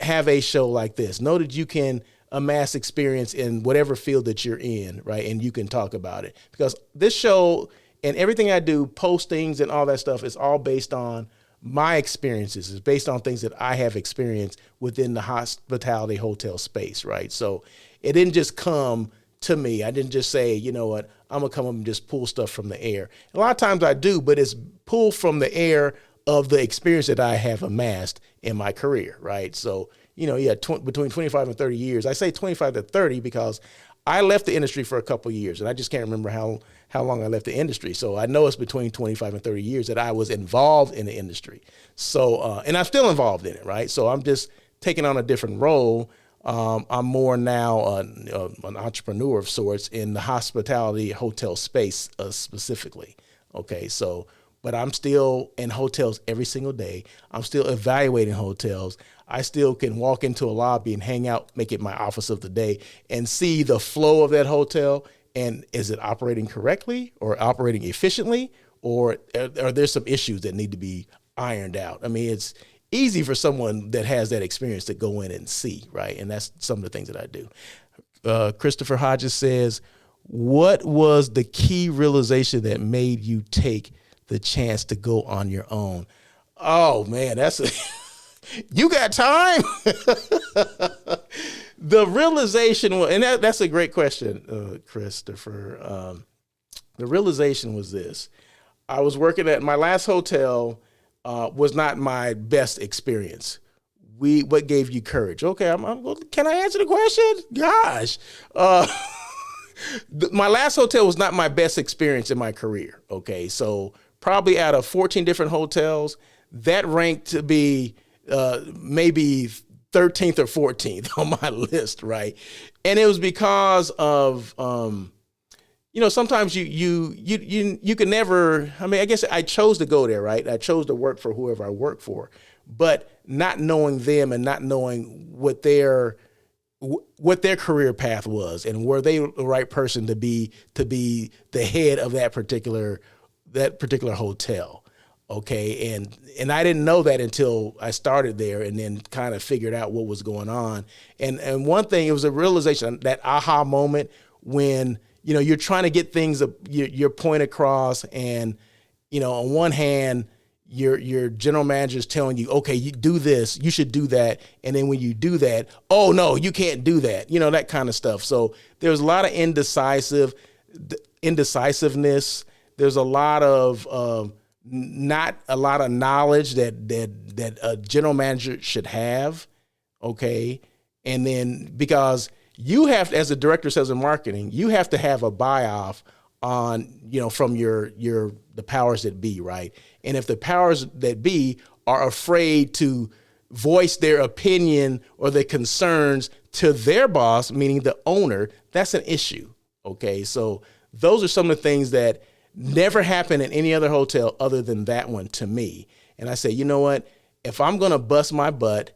have a show like this. Know that you can amass experience in whatever field that you're in, right? And you can talk about it, because this show and everything I do, postings and all that stuff, is all based on my experiences. It's based on things that I have experienced within the hospitality hotel space, right? So it didn't just come to me. I didn't just say, you know what, I'm gonna come up and just pull stuff from the air. A lot of times I do, but it's pulled from the air of the experience that I have amassed in my career, right? So between 25 and 30 years. I say 25 to 30 because I left the industry for a couple of years, and I just can't remember how long I left the industry. So I know it's between 25 and 30 years that I was involved in the industry. So, and I'm still involved in it, right? So I'm just taking on a different role. I'm more now an entrepreneur of sorts in the hospitality hotel space specifically. Okay, so, but I'm still in hotels every single day. I'm still evaluating hotels. I still can walk into a lobby and hang out, make it my office of the day, and see the flow of that hotel. And is it operating correctly or operating efficiently, or are there some issues that need to be ironed out? I mean, it's easy for someone that has that experience to go in and see, right? And that's some of the things that I do. Christopher Hodges says, what was the key realization that made you take the chance to go on your own? Oh man, you got time? The realization was, and that's a great question, Christopher. The realization was this. I was working at my last hotel, was not my best experience. What gave you courage? Okay, can I answer the question? Gosh. My last hotel was not my best experience in my career. Okay, so probably out of 14 different hotels, that ranked to be maybe 13th or 14th on my list, right? And it was because of, sometimes you can never, I mean, I guess I chose to go there, right? I chose to work for whoever I work for, but not knowing them and not knowing what their career path was and were they the right person to be the head of that particular hotel. Okay. And I didn't know that until I started there and then kind of figured out what was going on. And one thing, it was a realization, that aha moment when, you're trying to get things, your point across, and, on one hand, your general manager is telling you, okay, you do this, you should do that. And then when you do that, oh no, you can't do that, that kind of stuff. So there's a lot of indecisiveness. There's a lot of, not a lot of knowledge that a general manager should have. Okay. And then because you have to, as a director of sales and marketing, you have to have a buy-off on, from the powers that be, right? And if the powers that be are afraid to voice their opinion or their concerns to their boss, meaning the owner, that's an issue. Okay. So those are some of the things that never happened in any other hotel other than that one to me. And I say, you know what, if I'm going to bust my butt,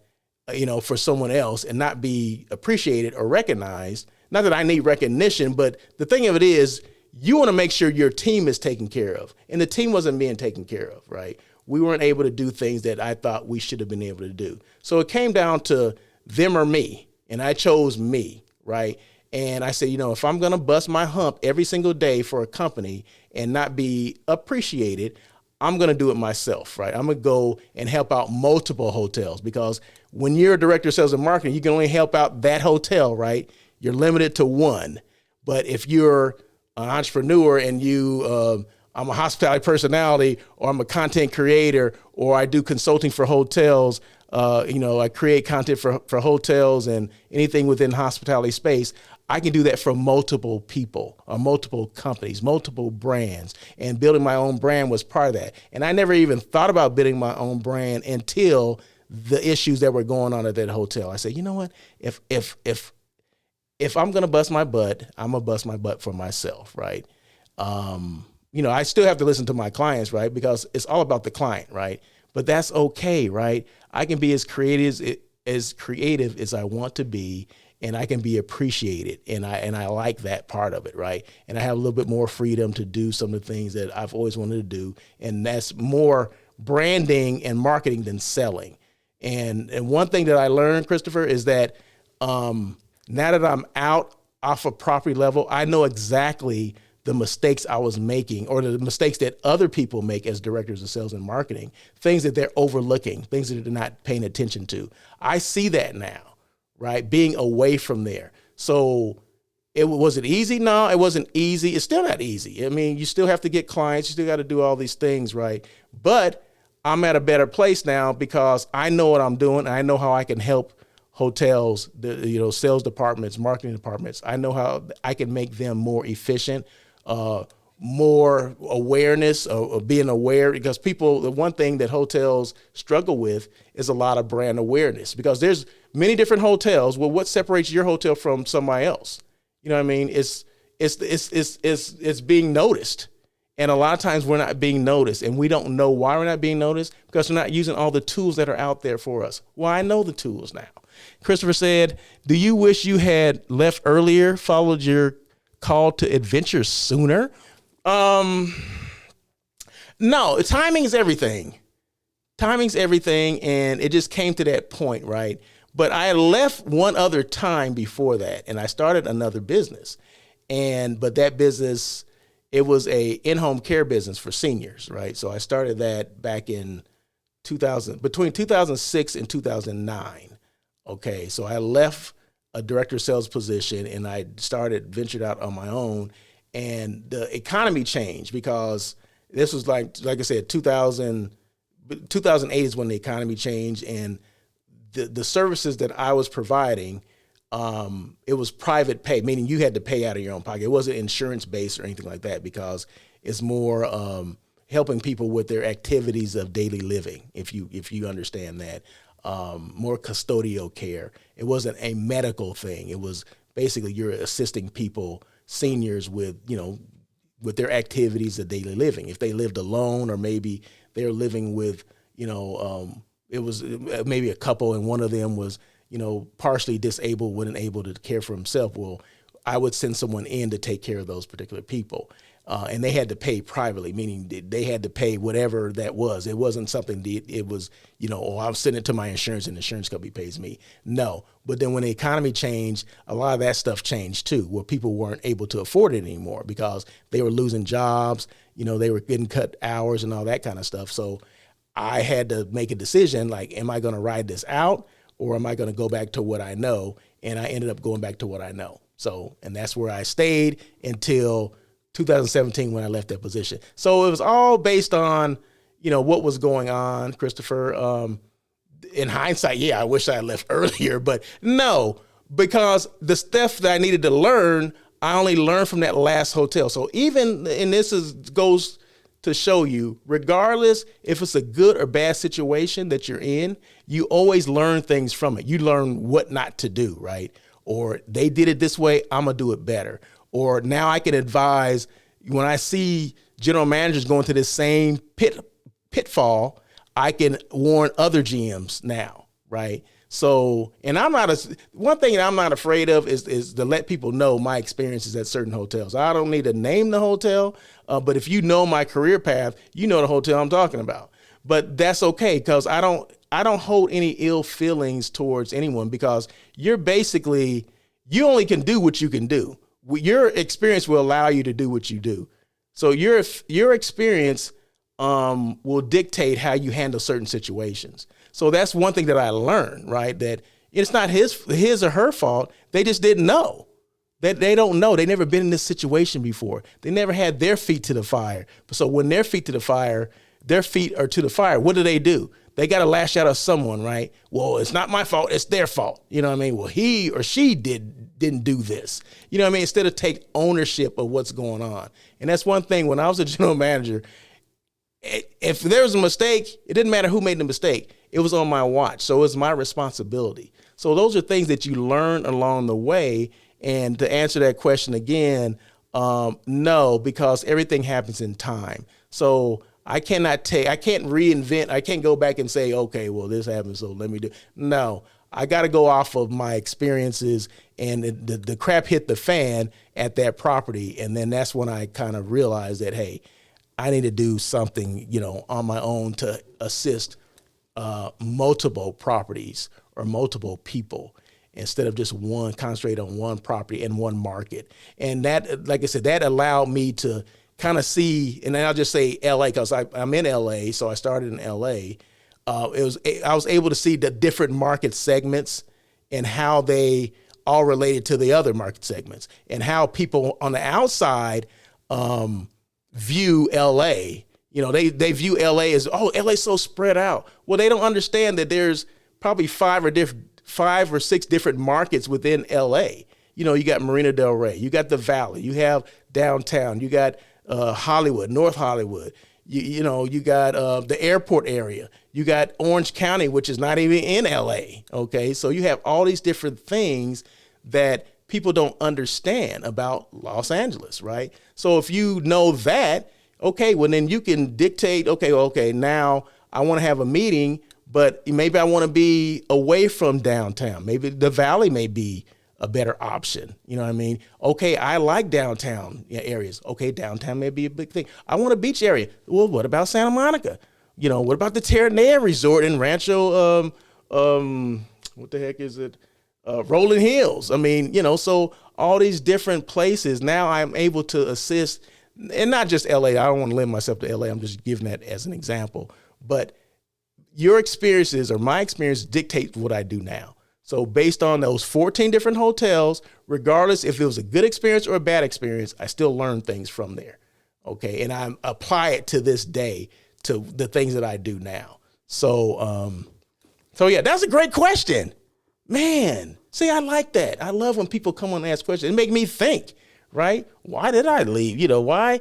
for someone else and not be appreciated or recognized, not that I need recognition, but the thing of it is, you want to make sure your team is taken care of. And the team wasn't being taken care of, right? We weren't able to do things that I thought we should have been able to do. So it came down to them or me, and I chose me, right? And I said, if I'm going to bust my hump every single day for a company and not be appreciated, I'm going to do it myself, right? I'm going to go and help out multiple hotels, because when you're a director of sales and marketing, you can only help out that hotel, right? You're limited to one. But if you're an entrepreneur and I'm a hospitality personality, or I'm a content creator, or I do consulting for hotels, I create content for hotels and anything within hospitality space, I can do that for multiple people or multiple companies, multiple brands, and building my own brand was part of that. And I never even thought about building my own brand until the issues that were going on at that hotel. I said, you know what, if I'm going to bust my butt, I'm going to bust my butt for myself. Right. I still have to listen to my clients, right? Because it's all about the client, right? But that's okay. Right. I can be as creative as I want to be, and I can be appreciated. And I like that part of it, right? And I have a little bit more freedom to do some of the things that I've always wanted to do. And that's more branding and marketing than selling. And one thing that I learned, Christopher, is that now that I'm out off a property level, I know exactly the mistakes I was making, or the mistakes that other people make as directors of sales and marketing, things that they're overlooking, things that they're not paying attention to. I see that now. Right? Being away from there. So was it easy? No, it wasn't easy. It's still not easy. I mean, you still have to get clients. You still got to do all these things, right? But I'm at a better place now because I know what I'm doing. And I know how I can help hotels, sales departments, marketing departments. I know how I can make them more efficient, more awareness of being aware, because the one thing that hotels struggle with is a lot of brand awareness, because there's many different hotels. Well, what separates your hotel from somebody else? You know what I mean? It's being noticed. And a lot of times we're not being noticed, and we don't know why we're not being noticed because we're not using all the tools that are out there for us. Well, I know the tools now. Christopher said, do you wish you had left earlier, followed your call to adventure sooner? No, timing is everything. Timing's everything, and it just came to that point, right? But I had left one other time before that, and I started another business. But that business, it was a in-home care business for seniors, right? So I started that back in between 2006 and 2009. Okay, so I left a director of sales position and I ventured out on my own, and the economy changed because this was like I said, 2008 is when the economy changed, and the services that I was providing, it was private pay, meaning you had to pay out of your own pocket. It wasn't insurance based or anything like that because it's more helping people with their activities of daily living. If you understand that, more custodial care. It wasn't a medical thing. It was basically you're assisting people, seniors, with their activities of daily living. If they lived alone, or maybe they're living with, it was maybe a couple and one of them was, partially disabled, wasn't able to care for himself. Well, I would send someone in to take care of those particular people. And they had to pay privately, meaning they had to pay whatever that was. It wasn't something it was, I'll send it to my insurance and the insurance company pays me. No. But then when the economy changed, a lot of that stuff changed too, where people weren't able to afford it anymore because they were losing jobs, they were getting cut hours and all that kind of stuff. So I had to make a decision, like, am I going to ride this out or am I going to go back to what I know? And I ended up going back to what I know. So, and that's where I stayed until 2017 when I left that position. So it was all based on, what was going on, Christopher. In hindsight, yeah, I wish I had left earlier, but no, because the stuff that I needed to learn, I only learned from that last hotel. So even, and goes to show you, regardless if it's a good or bad situation that you're in, you always learn things from it. You learn what not to do, right? Or they did it this way, I'm gonna do it better. Or now I can advise when I see general managers going to this same pitfall, I can warn other GMs now, right? So, and one thing that I'm not afraid of is to let people know my experiences at certain hotels. I don't need to name the hotel, but if you know my career path, you know the hotel I'm talking about. But that's okay, because I don't hold any ill feelings towards anyone, because you only can do what you can do. Your experience will allow you to do what you do. So your experience will dictate how you handle certain situations. So that's one thing that I learned, right? That it's not his or her fault. They just didn't know. That they don't know. They never been in this situation before. They never had their feet to the fire. So when their feet are to the fire, what do? They got to lash out at someone, right? Well, it's not my fault. It's their fault. You know what I mean? Well, he or she didn't do this. You know what I mean? Instead of take ownership of what's going on. And that's one thing. When I was a general manager, if there was a mistake, it didn't matter who made the mistake. It was on my watch. So it was my responsibility. So those are things that you learn along the way. And to answer that question again, no, because everything happens in time. So I can't reinvent. I can't go back and say, okay, well, this happened, so let me do. No, I got to go off of my experiences, and the crap hit the fan at that property. And then that's when I kind of realized that, hey, I need to do something, on my own to assist multiple properties or multiple people, instead of just concentrate on one property and one market. And that, like I said, that allowed me to kind of see, and then I'll just say LA, because I'm in LA, so I started in LA. I was able to see the different market segments and how they all related to the other market segments, and how people on the outside view LA. They view LA as, oh, LA's so spread out. Well, they don't understand that there's probably 5 or 6 different markets within LA. You got Marina Del Rey, you got the Valley, you have downtown, you got Hollywood, North Hollywood, you got the airport area, you got Orange County, which is not even in LA. Okay, so you have all these different things that people don't understand about Los Angeles, right? So if you know that, Okay, well then you can dictate, okay, now I want to have a meeting, but maybe I want to be away from downtown. Maybe the valley may be a better option. You know what I mean? Okay, I like downtown areas. Okay, downtown may be a big thing. I want a beach area. Well, what about Santa Monica? What about the Terranea Resort in Rancho, what the heck is it? Rolling Hills. I mean, so all these different places, now I'm able to assist, and not just LA. I don't want to limit myself to LA. I'm just giving that as an example. But your experiences or my experience dictates what I do now. So based on those 14 different hotels, regardless if it was a good experience or a bad experience, I still learn things from there. Okay. And I apply it to this day to the things that I do now. So yeah, that's a great question, man. See, I like that. I love when people come on and ask questions. It make me think, right? Why did I leave? Why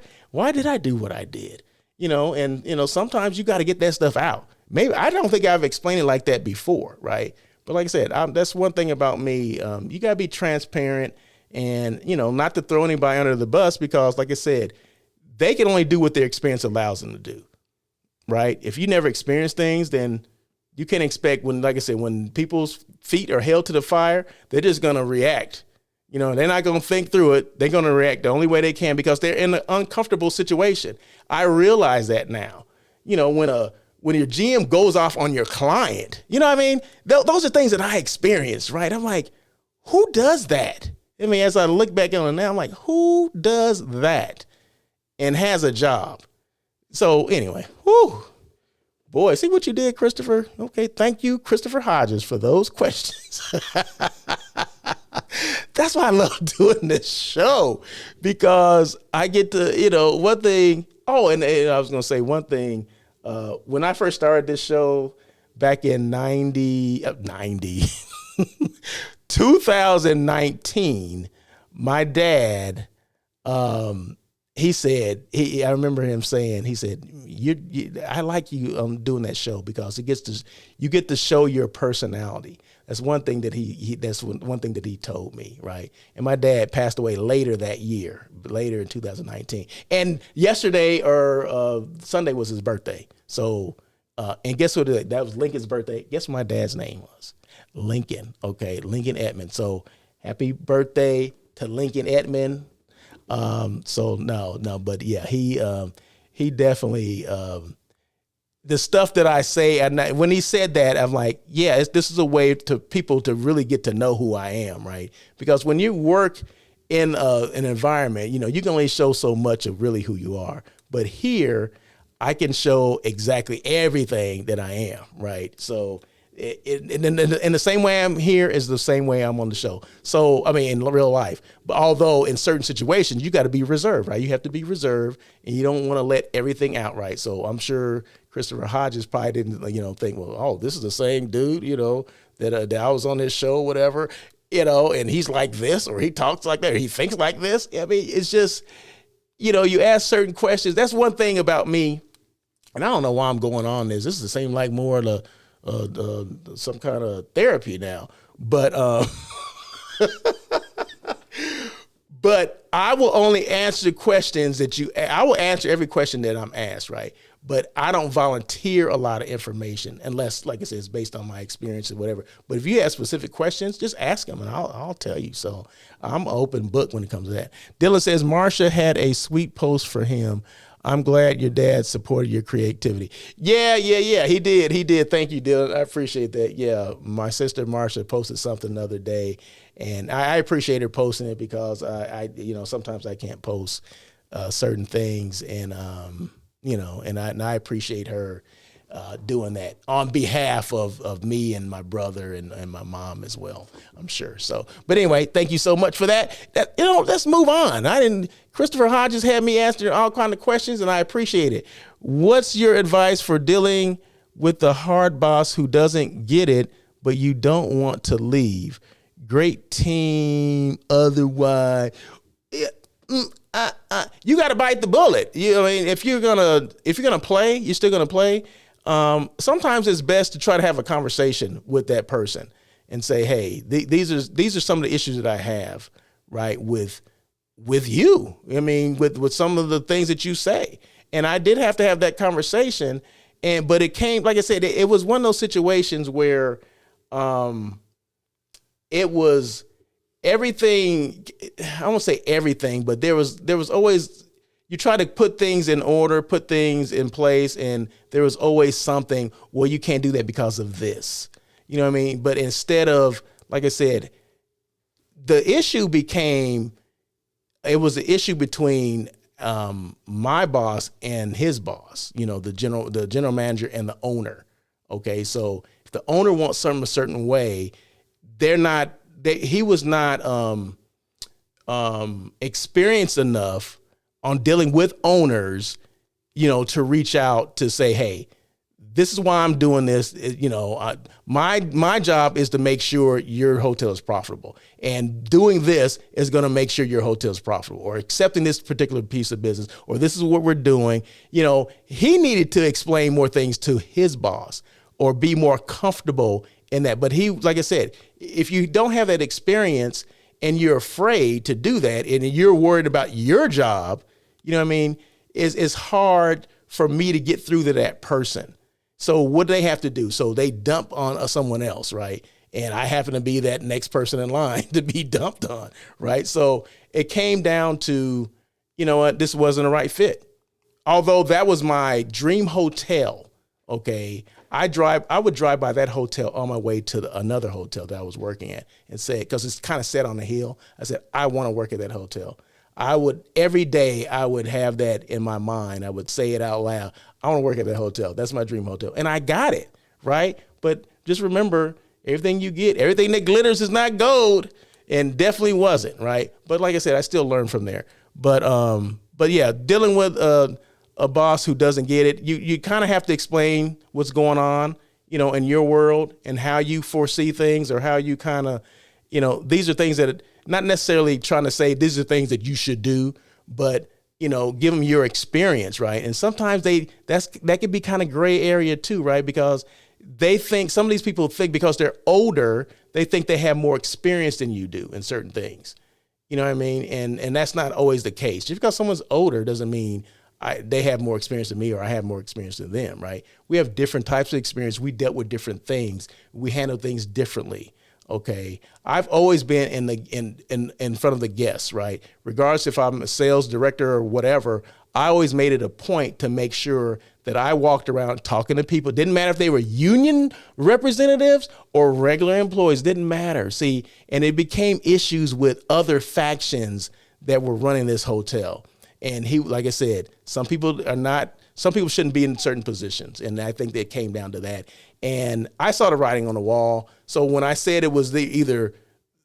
did I do what I did? And sometimes you got to get that stuff out. Maybe I don't think I've explained it like that before, right? But like I said, that's one thing about me. You got to be transparent and, not to throw anybody under the bus because, like I said, they can only do what their experience allows them to do, right? If you never experience things, then you can't expect like I said, when people's feet are held to the fire, they're just going to react. They're not going to think through it. They're going to react the only way they can because they're in an uncomfortable situation. I realize that now. When your GM goes off on your client, you know what I mean? Those are things that I experienced, right? I'm like, who does that? I mean, as I look back on it now, I'm like, who does that and has a job? So anyway, boy, see what you did, Christopher? Okay, thank you, Christopher Hodges, for those questions. That's why I love doing this show because I get to, one thing. Oh, and I was going to say one thing. When I first started this show back in 2019, my dad, he said, I remember him saying, he said, I like you doing that show because you get to show your personality. That's one thing that that's one thing that he told me, right? And my dad passed away later that year, later in 2019. And yesterday or Sunday was his birthday. So, and guess what? That was Lincoln's birthday. Guess what my dad's name was? Lincoln. Okay, Lincoln Edmond. So happy birthday to Lincoln Edmond. So no, but yeah, he definitely, the stuff that I say, and when he said that, I'm like, yeah, this is a way to people to really get to know who I am, right? Because when you work in an environment, you can only show so much of really who you are. But here, I can show exactly everything that I am, right? So in the same way I'm here is the same way I'm on the show. So, I mean, in real life. But although in certain situations, you got to be reserved, right? You have to be reserved and you don't want to let everything out, right? So I'm sure Christopher Hodges probably didn't, think, well, oh, this is the same dude, that I was on this show, whatever, and he's like this, or he talks like that, or he thinks like this. I mean, it's just, you ask certain questions. That's one thing about me. And I don't know why I'm going on this. This is the same, like more the some kind of therapy now, but but I will only answer the questions I will answer every question that I'm asked, right? But I don't volunteer a lot of information unless, like I said, it's based on my experience or whatever. But if you have specific questions, just ask them and I'll tell you. So I'm an open book when it comes to that. Dylan says, Marsha had a sweet post for him. I'm glad your dad supported your creativity. Yeah. He did. Thank you, Dylan. I appreciate that. Yeah. My sister Marsha posted something the other day and I appreciate her posting it because I sometimes I can't post certain things and, and I appreciate her doing that on behalf of me and my brother and my mom as well, I'm sure. So, but anyway, thank you so much for that. Let's move on. Christopher Hodges had me answer all kinds of questions and I appreciate it. What's your advice for dealing with the hard boss who doesn't get it, but you don't want to leave? Great team. Otherwise, you got to bite the bullet. If you're gonna play, you're still gonna play. Sometimes it's best to try to have a conversation with that person and say, hey, these are some of the issues that I have, right, with you. I mean, with some of the things that you say. And I did have to have that conversation. But it came, like I said, it was one of those situations where it was everything. I won't say everything, but there was always, you try to put things in order, put things in place, and there was always something, well, you can't do that because of this. You know what I mean? But instead of, like I said, the issue became, it was an issue between my boss and his boss, the general manager and the owner. Okay. So if the owner wants something a certain way, he was not experienced enough on dealing with owners, to reach out to say, hey, this is why I'm doing this. My job is to make sure your hotel is profitable, and doing this is going to make sure your hotel is profitable, or accepting this particular piece of business, or this is what we're doing. He needed to explain more things to his boss or be more comfortable in that. But he, like I said, if you don't have that experience and you're afraid to do that, and you're worried about your job, it's hard for me to get through to that person. So what do they have to do? So they dump on someone else, right? And I happen to be that next person in line to be dumped on, right? So it came down to, this wasn't a right fit. Although that was my dream hotel, okay? I would drive by that hotel on my way to another hotel that I was working at and say, because it's kind of set on a hill, I said, I want to work at that hotel. Every day I would have that in my mind. I would say it out loud. I want to work at that hotel. That's my dream hotel. And I got it, right? But just remember, everything that glitters is not gold, and definitely wasn't, right? But like I said, I still learned from there. But yeah, dealing with a boss who doesn't get it, you kind of have to explain what's going on, in your world, and how you foresee things, or how you kind of, these are things that, not necessarily trying to say these are things that you should do, but give them your experience, right? And sometimes that could be kind of gray area too, right? Because some of these people think because they're older, they think they have more experience than you do in certain things. You know what I mean? And that's not always the case. Just because someone's older doesn't mean they have more experience than me, or I have more experience than them, right? We have different types of experience. We dealt with different things. We handle things differently. Okay. I've always been in front of the guests, right? Regardless if I'm a sales director or whatever, I always made it a point to make sure that I walked around talking to people. It didn't matter if they were union representatives or regular employees, didn't matter. See, and it became issues with other factions that were running this hotel. And like I said, some people shouldn't be in certain positions. And I think that came down to that. And I saw the writing on the wall. So when I said it was either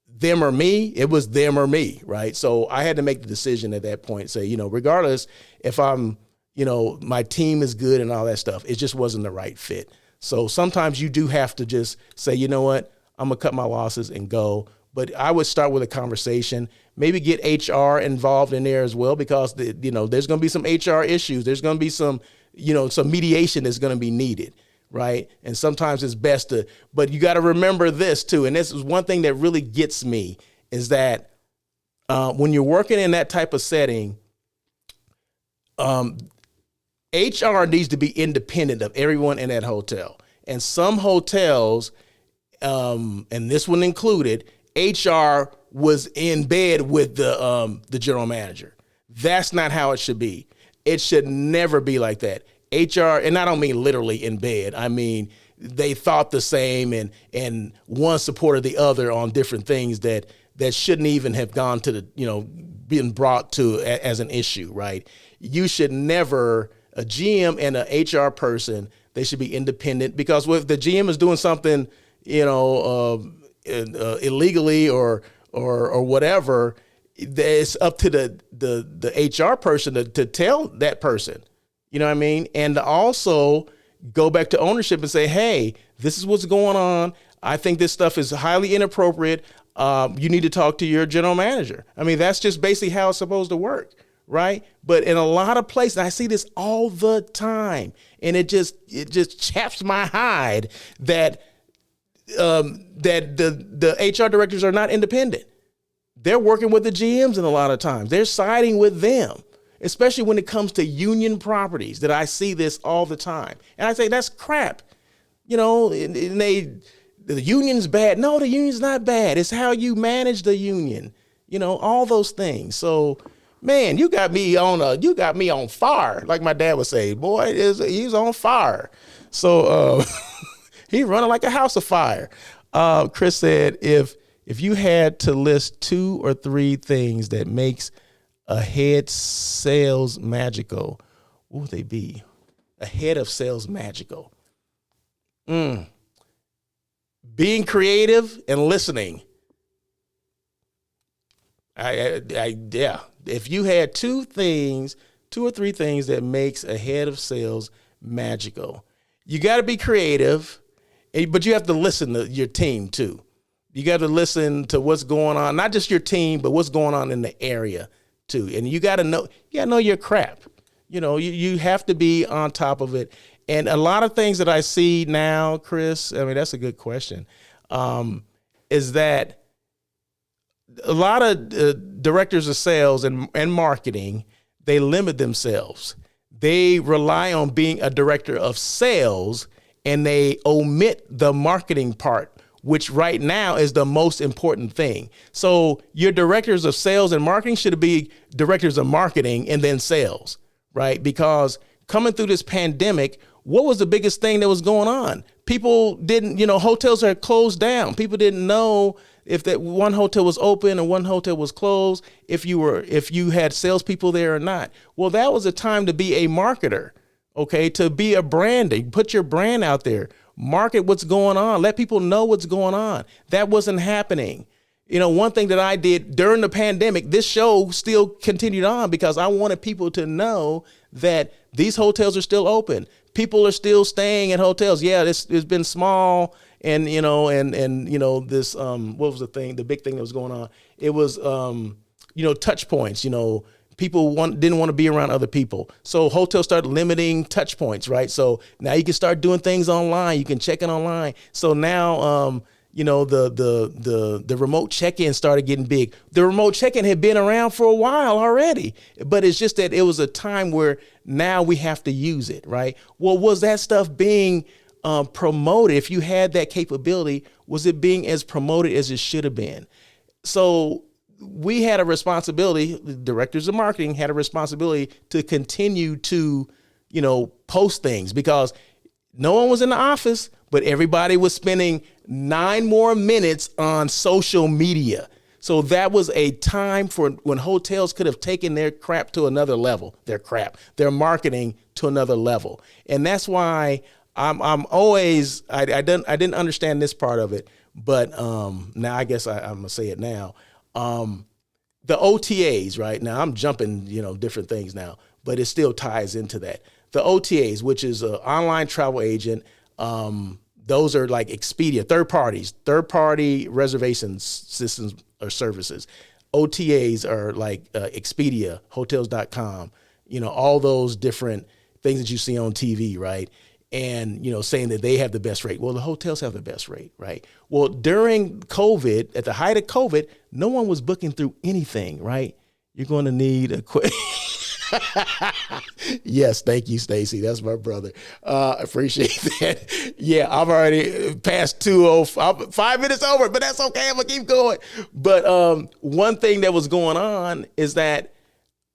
them or me, it was them or me, right? So I had to make the decision at that point, say, regardless if I'm, my team is good and all that stuff, it just wasn't the right fit. So sometimes you do have to just say, you know what, I'm gonna cut my losses and go. But I would start with a conversation, maybe get HR involved in there as well, because there's going to be some HR issues. There's going to be some mediation that's going to be needed, right? And sometimes it's best but you got to remember this too. And this is one thing that really gets me, is that when you're working in that type of setting, HR needs to be independent of everyone in that hotel. And some hotels, and this one included, HR was in bed with the general manager. That's not how it should be. It should never be like that. HR, and I don't mean literally in bed. I mean, they thought the same, and one supported the other on different things that shouldn't even have gone to been brought to as an issue, right? You should never, a GM and an HR person, they should be independent, because if the GM is doing something, illegally or whatever, it's up to the HR person to tell that person, you know what I mean? And to also go back to ownership and say, hey, this is what's going on. I think this stuff is highly inappropriate. You need to talk to your general manager. I mean, that's just basically how it's supposed to work, right? But in a lot of places, I see this all the time, and it just chaps my hide that the HR directors are not independent. They're working with the GMs, and a lot of times they're siding with them. especially when it comes to union properties, that I see this all the time. And I say, that's crap. And the union's bad. No, the union's not bad. It's how you manage the union, all those things. So, man, you got me on fire. Like my dad would say, boy, he's on fire. So, he's running like a house of fire. Chris said, if you had to list 2 or 3 things that makes a head sales magical, what would they be? A head of sales magical. Being creative and listening. Yeah. If you had 2 or 3 things that makes a head of sales magical, you got to be creative, but you have to listen to your team too. You got to listen to what's going on, not just your team, but what's going on in the area too. And you got to know your crap. You have to be on top of it. And a lot of things that I see now, Chris, I mean, that's a good question, is that a lot of directors of sales and marketing, they limit themselves. They rely on being a director of sales, and they omit the marketing part, which right now is the most important thing. So your directors of sales and marketing should be directors of marketing and then sales, right? Because coming through this pandemic, what was the biggest thing that was going on? People didn't, hotels are closed down. People didn't know if that one hotel was open and one hotel was closed, if you had salespeople there or not. Well, that was a time to be a marketer, okay? To be a branding, put your brand out there, market what's going on, let people know what's going on. That wasn't happening. One thing that I did during the pandemic, this show still continued on because I wanted people to know that these hotels are still open. People are still staying at hotels. Yeah, it's been small, and this what was the big thing that was going on? It was touch points. People didn't want to be around other people, so hotels started limiting touch points, right? So now you can start doing things online. You can check in online. So now the remote check-in started getting big. The remote check-in had been around for a while already, but it's just that it was a time where now we have to use it, right? Well, was that stuff being promoted? If you had that capability, was it being as promoted as it should have been? So we had a responsibility, the directors of marketing had a responsibility to continue to, post things, because no one was in the office, but everybody was spending 9 more minutes on social media. So that was a time for when hotels could have taken their crap to another level, their marketing to another level. And that's why I'm always, I didn't understand this part of it, but now I guess I'm gonna say it now. The OTAs, right? Now I'm jumping, different things now, but it still ties into that. The OTAs, which is an online travel agent, those are like Expedia, third-party reservation systems or services. OTAs are like Expedia, hotels.com, all those different things that you see on TV, right? And, saying that they have the best rate. Well, the hotels have the best rate, right? Well, during COVID, at the height of COVID, no one was booking through anything, right? You're going to need a quick... Yes, thank you, Stacy. That's my brother. Appreciate that. Yeah, I've already passed 2:05, 5 minutes over, but that's okay. I'm gonna keep going. But one thing that was going on is that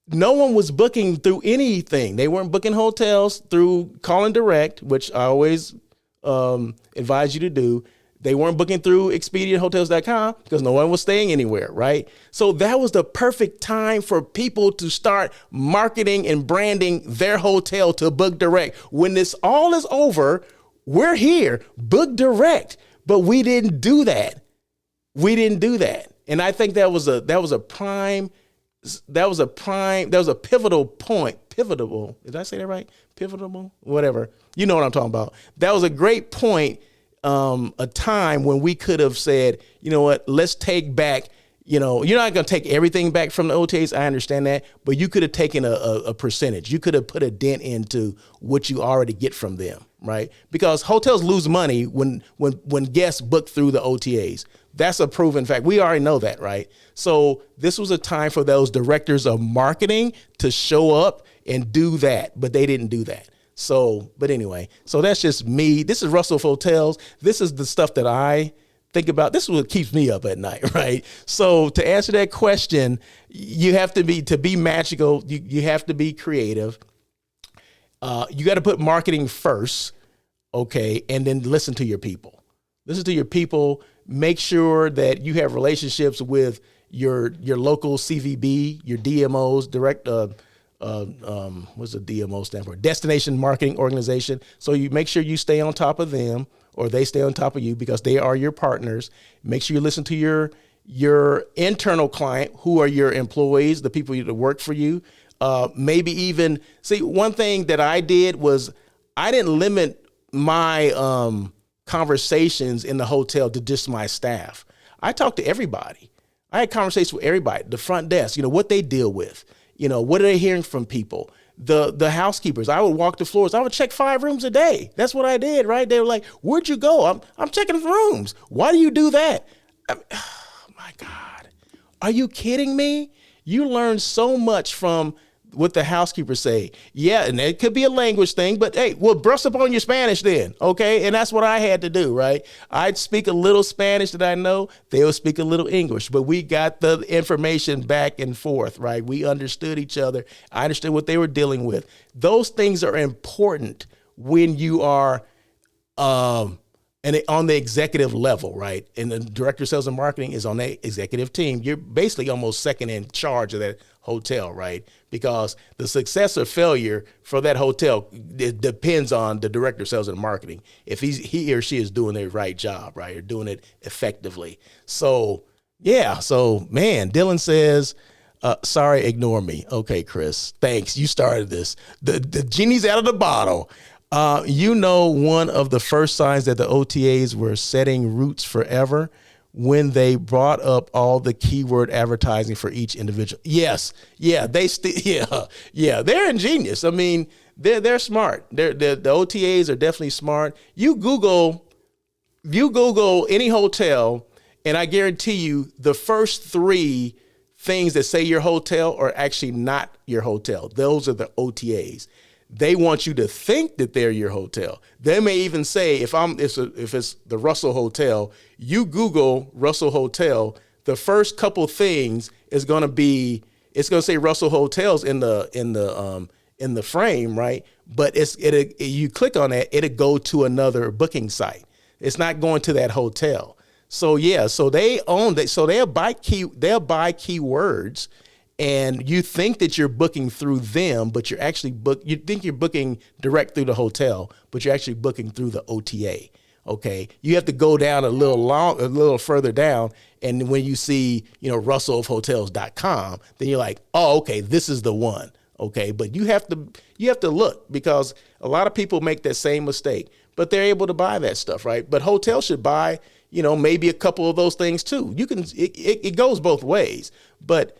no one was booking through anything. They weren't booking hotels through calling direct, which I always advise you to do. They weren't booking through Expedia, hotels.com, because no one was staying anywhere, right? So that was the perfect time for people to start marketing and branding their hotel to book direct. When this all is over, we're here, book direct. But we didn't do that. And I think that was a pivotal point. Pivotal. Did I say that right? Pivotal, whatever. You know what I'm talking about. That was a great point. A time when we could have said, you know what, let's take back, you're not going to take everything back from the OTAs. I understand that, but you could have taken a percentage. You could have put a dent into what you already get from them, right? Because hotels lose money when guests book through the OTAs. That's a proven fact. We already know that, right? So this was a time for those directors of marketing to show up and do that, but they didn't do that. So, but anyway, so that's just me. This is Russell of Hotels. This is the stuff that I think about. This is what keeps me up at night, right? So to answer that question, you have to be magical. You have to be creative. You got to put marketing first, okay, and then listen to your people. Listen to your people. Make sure that you have relationships with your local CVB, your DMOs, what's the DMO stand for? Destination Marketing Organization. So you make sure you stay on top of them, or they stay on top of you, because they are your partners. Make sure you listen to your internal client, who are your employees, the people that work for you. Maybe even see, one thing that I did was I didn't limit my conversations in the hotel to just my staff. I talked to everybody. I had conversations with everybody, the front desk, what they deal with, what are they hearing from people, the housekeepers. I would walk the floors. I would check 5 rooms a day. That's what I did, right? They were like, where'd you go? I'm checking rooms. Why do you do that? Oh my God. Are you kidding me? You learn so much from what the housekeepers say. Yeah, and it could be a language thing, but hey, well, brush up on your Spanish then, okay? And that's what I had to do, right? I'd speak a little Spanish that I know. They'll speak a little English, but we got the information back and forth, right? We understood each other. I understood what they were dealing with. Those things are important when you are and on the executive level, right? And the director of sales and marketing is on the executive team. You're basically almost second in charge of that hotel, right? Because the success or failure for that hotel, it depends on the director of sales and marketing. If he or she is doing their right job, right? Or doing it effectively. So, yeah. So, man, Dylan says, sorry, ignore me. Okay, Chris, thanks. You started this. The genie's out of the bottle. One of the first signs that the OTAs were setting roots forever when they brought up all the keyword advertising for each individual. Yes. Yeah. They're ingenious. I mean, they're smart. The OTAs are definitely smart. You Google any hotel, and I guarantee you the first 3 things that say your hotel are actually not your hotel. Those are the OTAs. They want you to think that they're your hotel. They may even say, if it's the Russell Hotel, you Google Russell Hotel, the first couple things is going to say Russell Hotels in the frame, right? But you click on that, it'll go to another booking site. It's not going to that hotel. So yeah, so they own that. So they'll buy keywords. And you think that you're booking through them, but you're actually you think you're booking direct through the hotel, but you're actually booking through the OTA. Okay. You have to go down a little further down. And when you see, russellofhotels.com, then you're like, oh, okay, this is the one. Okay. But you have to look, because a lot of people make that same mistake, but they're able to buy that stuff, right? But hotels should buy, maybe a couple of those things too. It goes both ways, but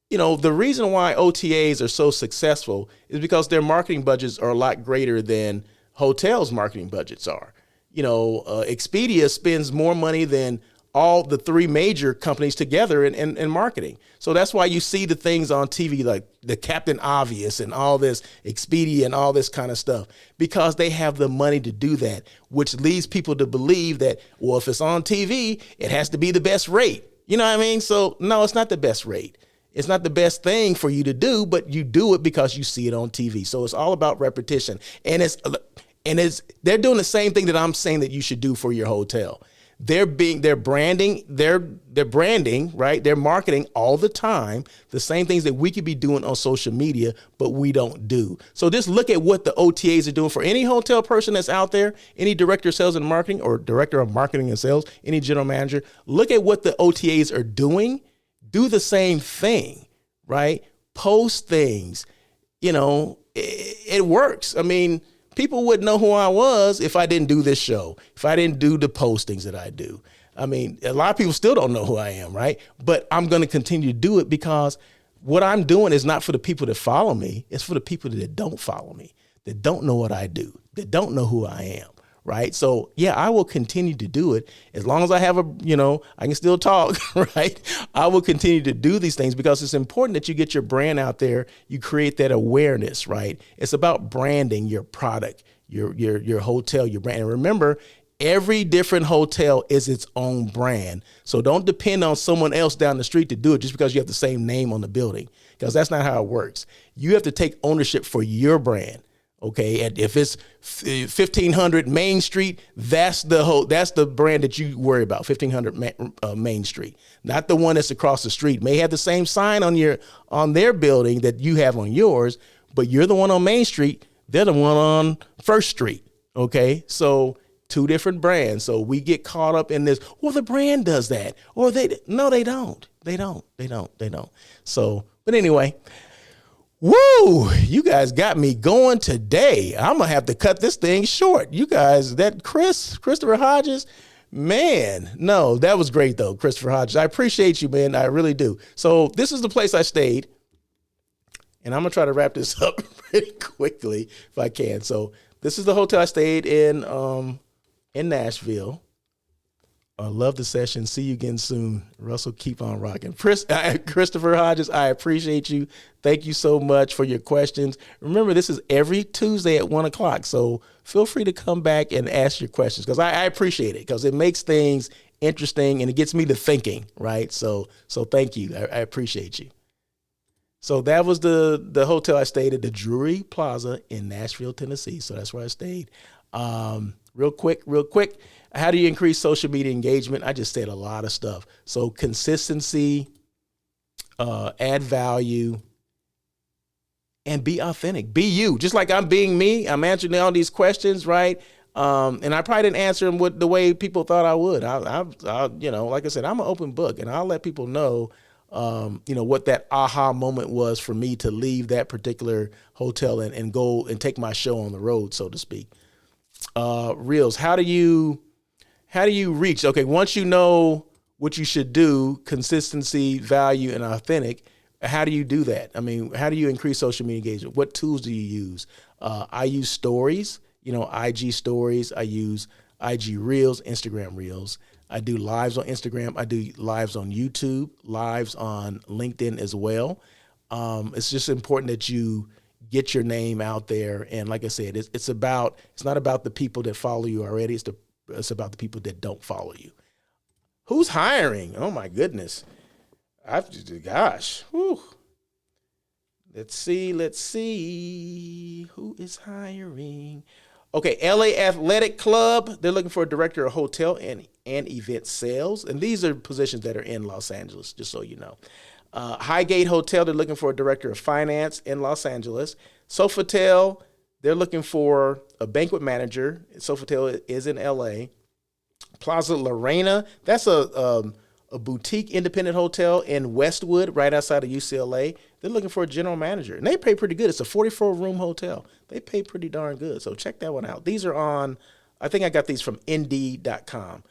the reason why OTAs are so successful is because their marketing budgets are a lot greater than hotels' marketing budgets are. Expedia spends more money than all the 3 major companies together in marketing. So that's why you see the things on TV like the Captain Obvious and all this Expedia and all this kind of stuff, because they have the money to do that, which leads people to believe that, well, if it's on TV, it has to be the best rate. You know what I mean? So no, it's not the best rate. It's not the best thing for you to do, but you do it because you see it on TV. So it's all about repetition. And they're doing the same thing that I'm saying that you should do for your hotel. They're branding, right? They're marketing all the time, the same things that we could be doing on social media, but we don't do. So just look at what the OTAs are doing for any hotel person that's out there, any director of sales and marketing or director of marketing and sales, any general manager. Look at what the OTAs are doing. Do the same thing, right? Post things, it works. I mean, people wouldn't know who I was if I didn't do this show, if I didn't do the postings that I do. I mean, a lot of people still don't know who I am, right? But I'm going to continue to do it, because what I'm doing is not for the people that follow me. It's for the people that don't follow me. that don't know what I do, that don't know who I am. Right. So, yeah, I will continue to do it as long as I have I can still talk. Right. I will continue to do these things because it's important that you get your brand out there. You create that awareness. Right. It's about branding your product, your hotel, your brand. And remember, every different hotel is its own brand. So don't depend on someone else down the street to do it just because you have the same name on the building, because that's not how it works. You have to take ownership for your brand. Okay, and if it's 1500 Main Street, that's the brand that you worry about. 1500 Main Street, not the one that's across the street. May have the same sign on their building that you have on yours, but you're the one on Main Street. They're the one on First Street. Okay, so two different brands. So we get caught up in this. Well, the brand does that, or they don't. They don't. So, but anyway. Woo, you guys got me going today. I'm going to have to cut this thing short. You guys, that Christopher Hodges, man, no, that was great though, Christopher Hodges. I appreciate you, man. I really do. So this is the place I stayed, and I'm going to try to wrap this up pretty quickly if I can. So this is the hotel I stayed in Nashville. I love the session. See you again soon. Russell, keep on rocking. Christopher Hodges, I appreciate you. Thank you so much for your questions. Remember, this is every Tuesday at 1 o'clock. So feel free to come back and ask your questions because I appreciate it because it makes things interesting and it gets me to thinking, right? So thank you. I appreciate you. So that was the hotel I stayed at, the Drury Plaza in Nashville, Tennessee. So that's where I stayed. Real quick. How do you increase social media engagement? I just said a lot of stuff. So consistency, add value, and be authentic. Be you. Just like I'm being me. I'm answering all these questions, right? And I probably didn't answer them the way people thought I would. I like I said, I'm an open book, and I'll let people know, what that aha moment was for me to leave that particular hotel and go and take my show on the road, so to speak. Reels. How do you reach? Okay, once you know what you should do, consistency, value, and authentic, how do you do that? I mean, how do you increase social media engagement? What tools do you use? I use stories, IG stories. I use IG Reels, Instagram Reels. I do lives on Instagram. I do lives on YouTube, lives on LinkedIn as well. It's just important that you get your name out there. And like I said, it's not about the people that follow you already. It's about the people that don't follow you. Who's hiring? Oh my goodness. Whew. Let's see. Who is hiring? Okay, LA Athletic Club. They're looking for a director of hotel and event sales. And these are positions that are in Los Angeles, just so you know. Highgate Hotel, they're looking for a director of finance in Los Angeles. Sofitel, they're looking for a banquet manager. Sofitel is in LA. Plaza Lorena, that's a boutique independent hotel in Westwood, right outside of UCLA. They're looking for a general manager, and they pay pretty good. It's a 44-room hotel. They pay pretty darn good, so check that one out. These are on, I think I got these from Indeed.com.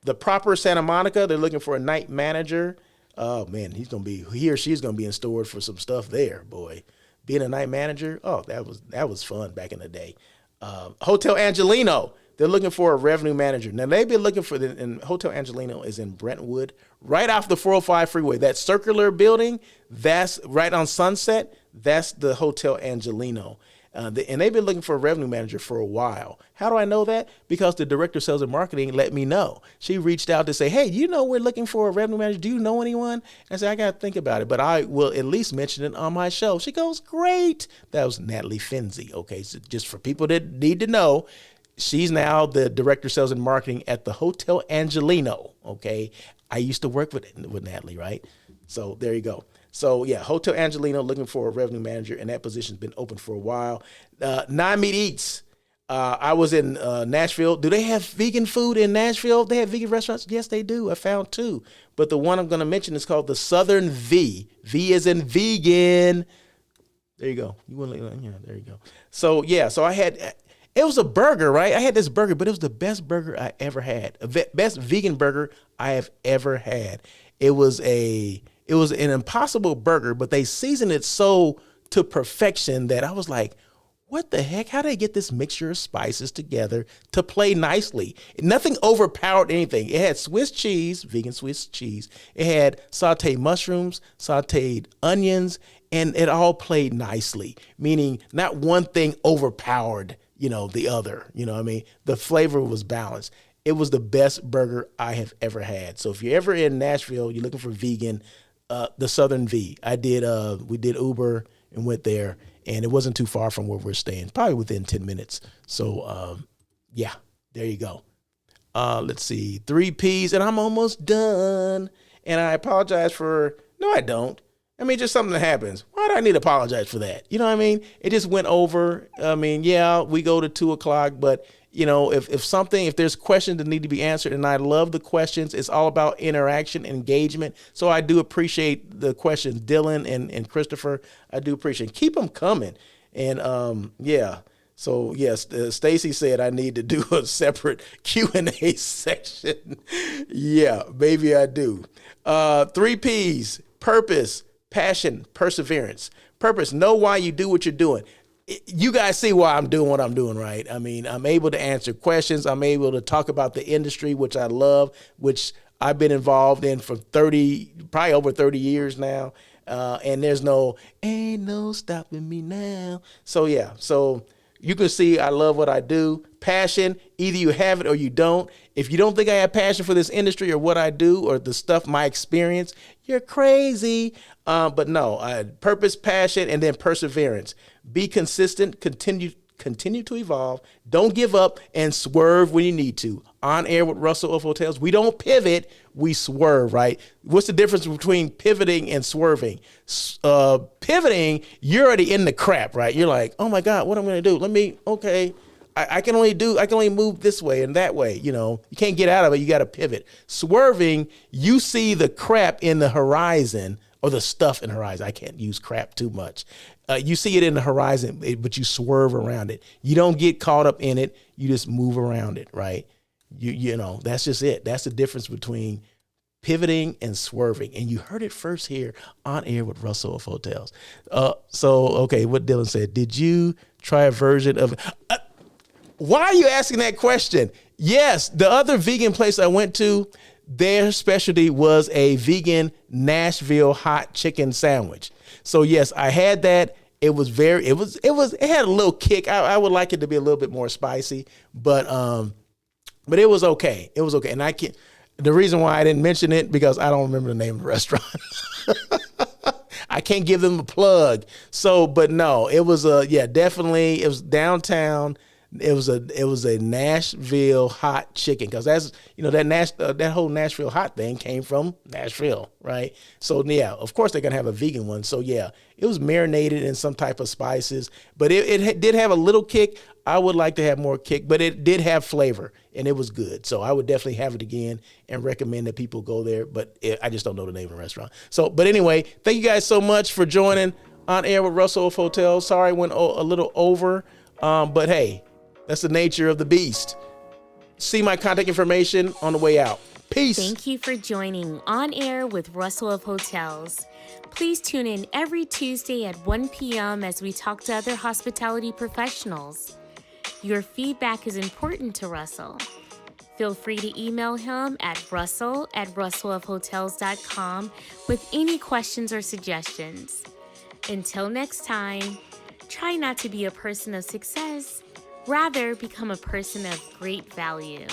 The Proper Santa Monica, they're looking for a night manager. Oh, man, he or she's going to be in store for some stuff there, boy. Being a night manager, oh, that was fun back in the day. Hotel Angelino, they're looking for a revenue manager. Now, they've been looking and Hotel Angelino is in Brentwood, right off the 405 freeway. That circular building, that's right on Sunset, that's the Hotel Angelino. And they've been looking for a revenue manager for a while. How do I know that? Because the director of sales and marketing let me know. She reached out to say, hey, we're looking for a revenue manager. Do you know anyone? I said, I got to think about it, but I will at least mention it on my show. She goes, great. That was Natalie Finzi. Okay, so just for people that need to know, she's now the director of sales and marketing at the Hotel Angelino. Okay, I used to work with Natalie, right? So there you go. So, yeah, Hotel Angelino looking for a revenue manager, and that position's been open for a while. Non-Meat Eats. I was in Nashville. Do they have vegan food in Nashville? They have vegan restaurants? Yes, they do. I found two. But the one I'm going to mention is called the Southern V. V as in vegan. There you go. There you go. So, yeah, I had... It was a burger, right? I had this burger, but it was the best burger I ever had. Best vegan burger I have ever had. It was an Impossible Burger, but they seasoned it so to perfection that I was like, what the heck? How did they get this mixture of spices together to play nicely? Nothing overpowered anything. It had Swiss cheese, vegan Swiss cheese. It had sauteed mushrooms, sauteed onions, and it all played nicely, meaning not one thing overpowered, the other. You know what I mean? The flavor was balanced. It was the best burger I have ever had. So if you're ever in Nashville, you're looking for vegan, the Southern V. We did Uber and went there. And it wasn't too far from where we're staying, probably within 10 minutes. So, yeah, there you go. Let's see, 3 Ps, and I'm almost done. And I apologize no, I don't. I mean, just something that happens. Why do I need to apologize for that? You know what I mean? It just went over. I mean, yeah, we go to 2:00, but if there's questions that need to be answered, and I love the questions, it's all about interaction, engagement. So I do appreciate the questions, Dylan and Christopher. I do appreciate. Keep them coming. And yeah. So yes, Stacy said I need to do a separate Q&A section. Yeah, maybe I do. 3 Ps: purpose, passion, perseverance. Purpose, know why you do what you're doing. You guys see why I'm doing what I'm doing, right? I mean, I'm able to answer questions. I'm able to talk about the industry, which I love, which I've been involved in for probably over 30 years now. And ain't no stopping me now. So yeah, so you can see I love what I do. Passion, either you have it or you don't. If you don't think I have passion for this industry or what I do or the stuff, my experience, you're crazy. But no, purpose, passion, and then perseverance. Be consistent, continue to evolve. Don't give up and swerve when you need to. On Air with Russell of Hotels, we don't pivot, we swerve, right? What's the difference between pivoting and swerving? Pivoting, you're already in the crap, right? You're like, oh my God, what am I going to do? I can only move this way and that way. You can't get out of it. You got to pivot. Swerving, you see the crap in the horizon, or the stuff in the horizon. I can't use crap too much. You see it in the horizon, but you swerve around it. You don't get caught up in it. You just move around it, right? That's just it. That's the difference between pivoting and swerving. And you heard it first here on Air with Russell of Hotels. Okay, what Dylan said, did you try a version of... why are you asking that question? Yes, the other vegan place I went to, their specialty was a vegan Nashville hot chicken sandwich. So yes, I had that. It had a little kick. I would like it to be a little bit more spicy, but it was okay. It was okay. And the reason why I didn't mention it, because I don't remember the name of the restaurant. I can't give them a plug. So, but no, it was definitely, it was downtown. It was a Nashville hot chicken, because that's that whole Nashville hot thing came from Nashville, right? So yeah, of course they're gonna have a vegan one. So yeah, it was marinated in some type of spices, but it did have a little kick. I would like to have more kick, but it did have flavor and it was good. So I would definitely have it again and recommend that people go there. But I just don't know the name of the restaurant. So, but anyway, thank you guys so much for joining On Air with Russell of Hotels. Sorry I went a little over, but hey. That's the nature of the beast. See my contact information on the way out. Peace. Thank you for joining On Air with Russell of Hotels. Please tune in every Tuesday at 1 p.m. as we talk to other hospitality professionals. Your feedback is important to Russell. Feel free to email him at russell@russellofhotels.com with any questions or suggestions. Until next time, try not to be a person of success. Rather, become a person of great value.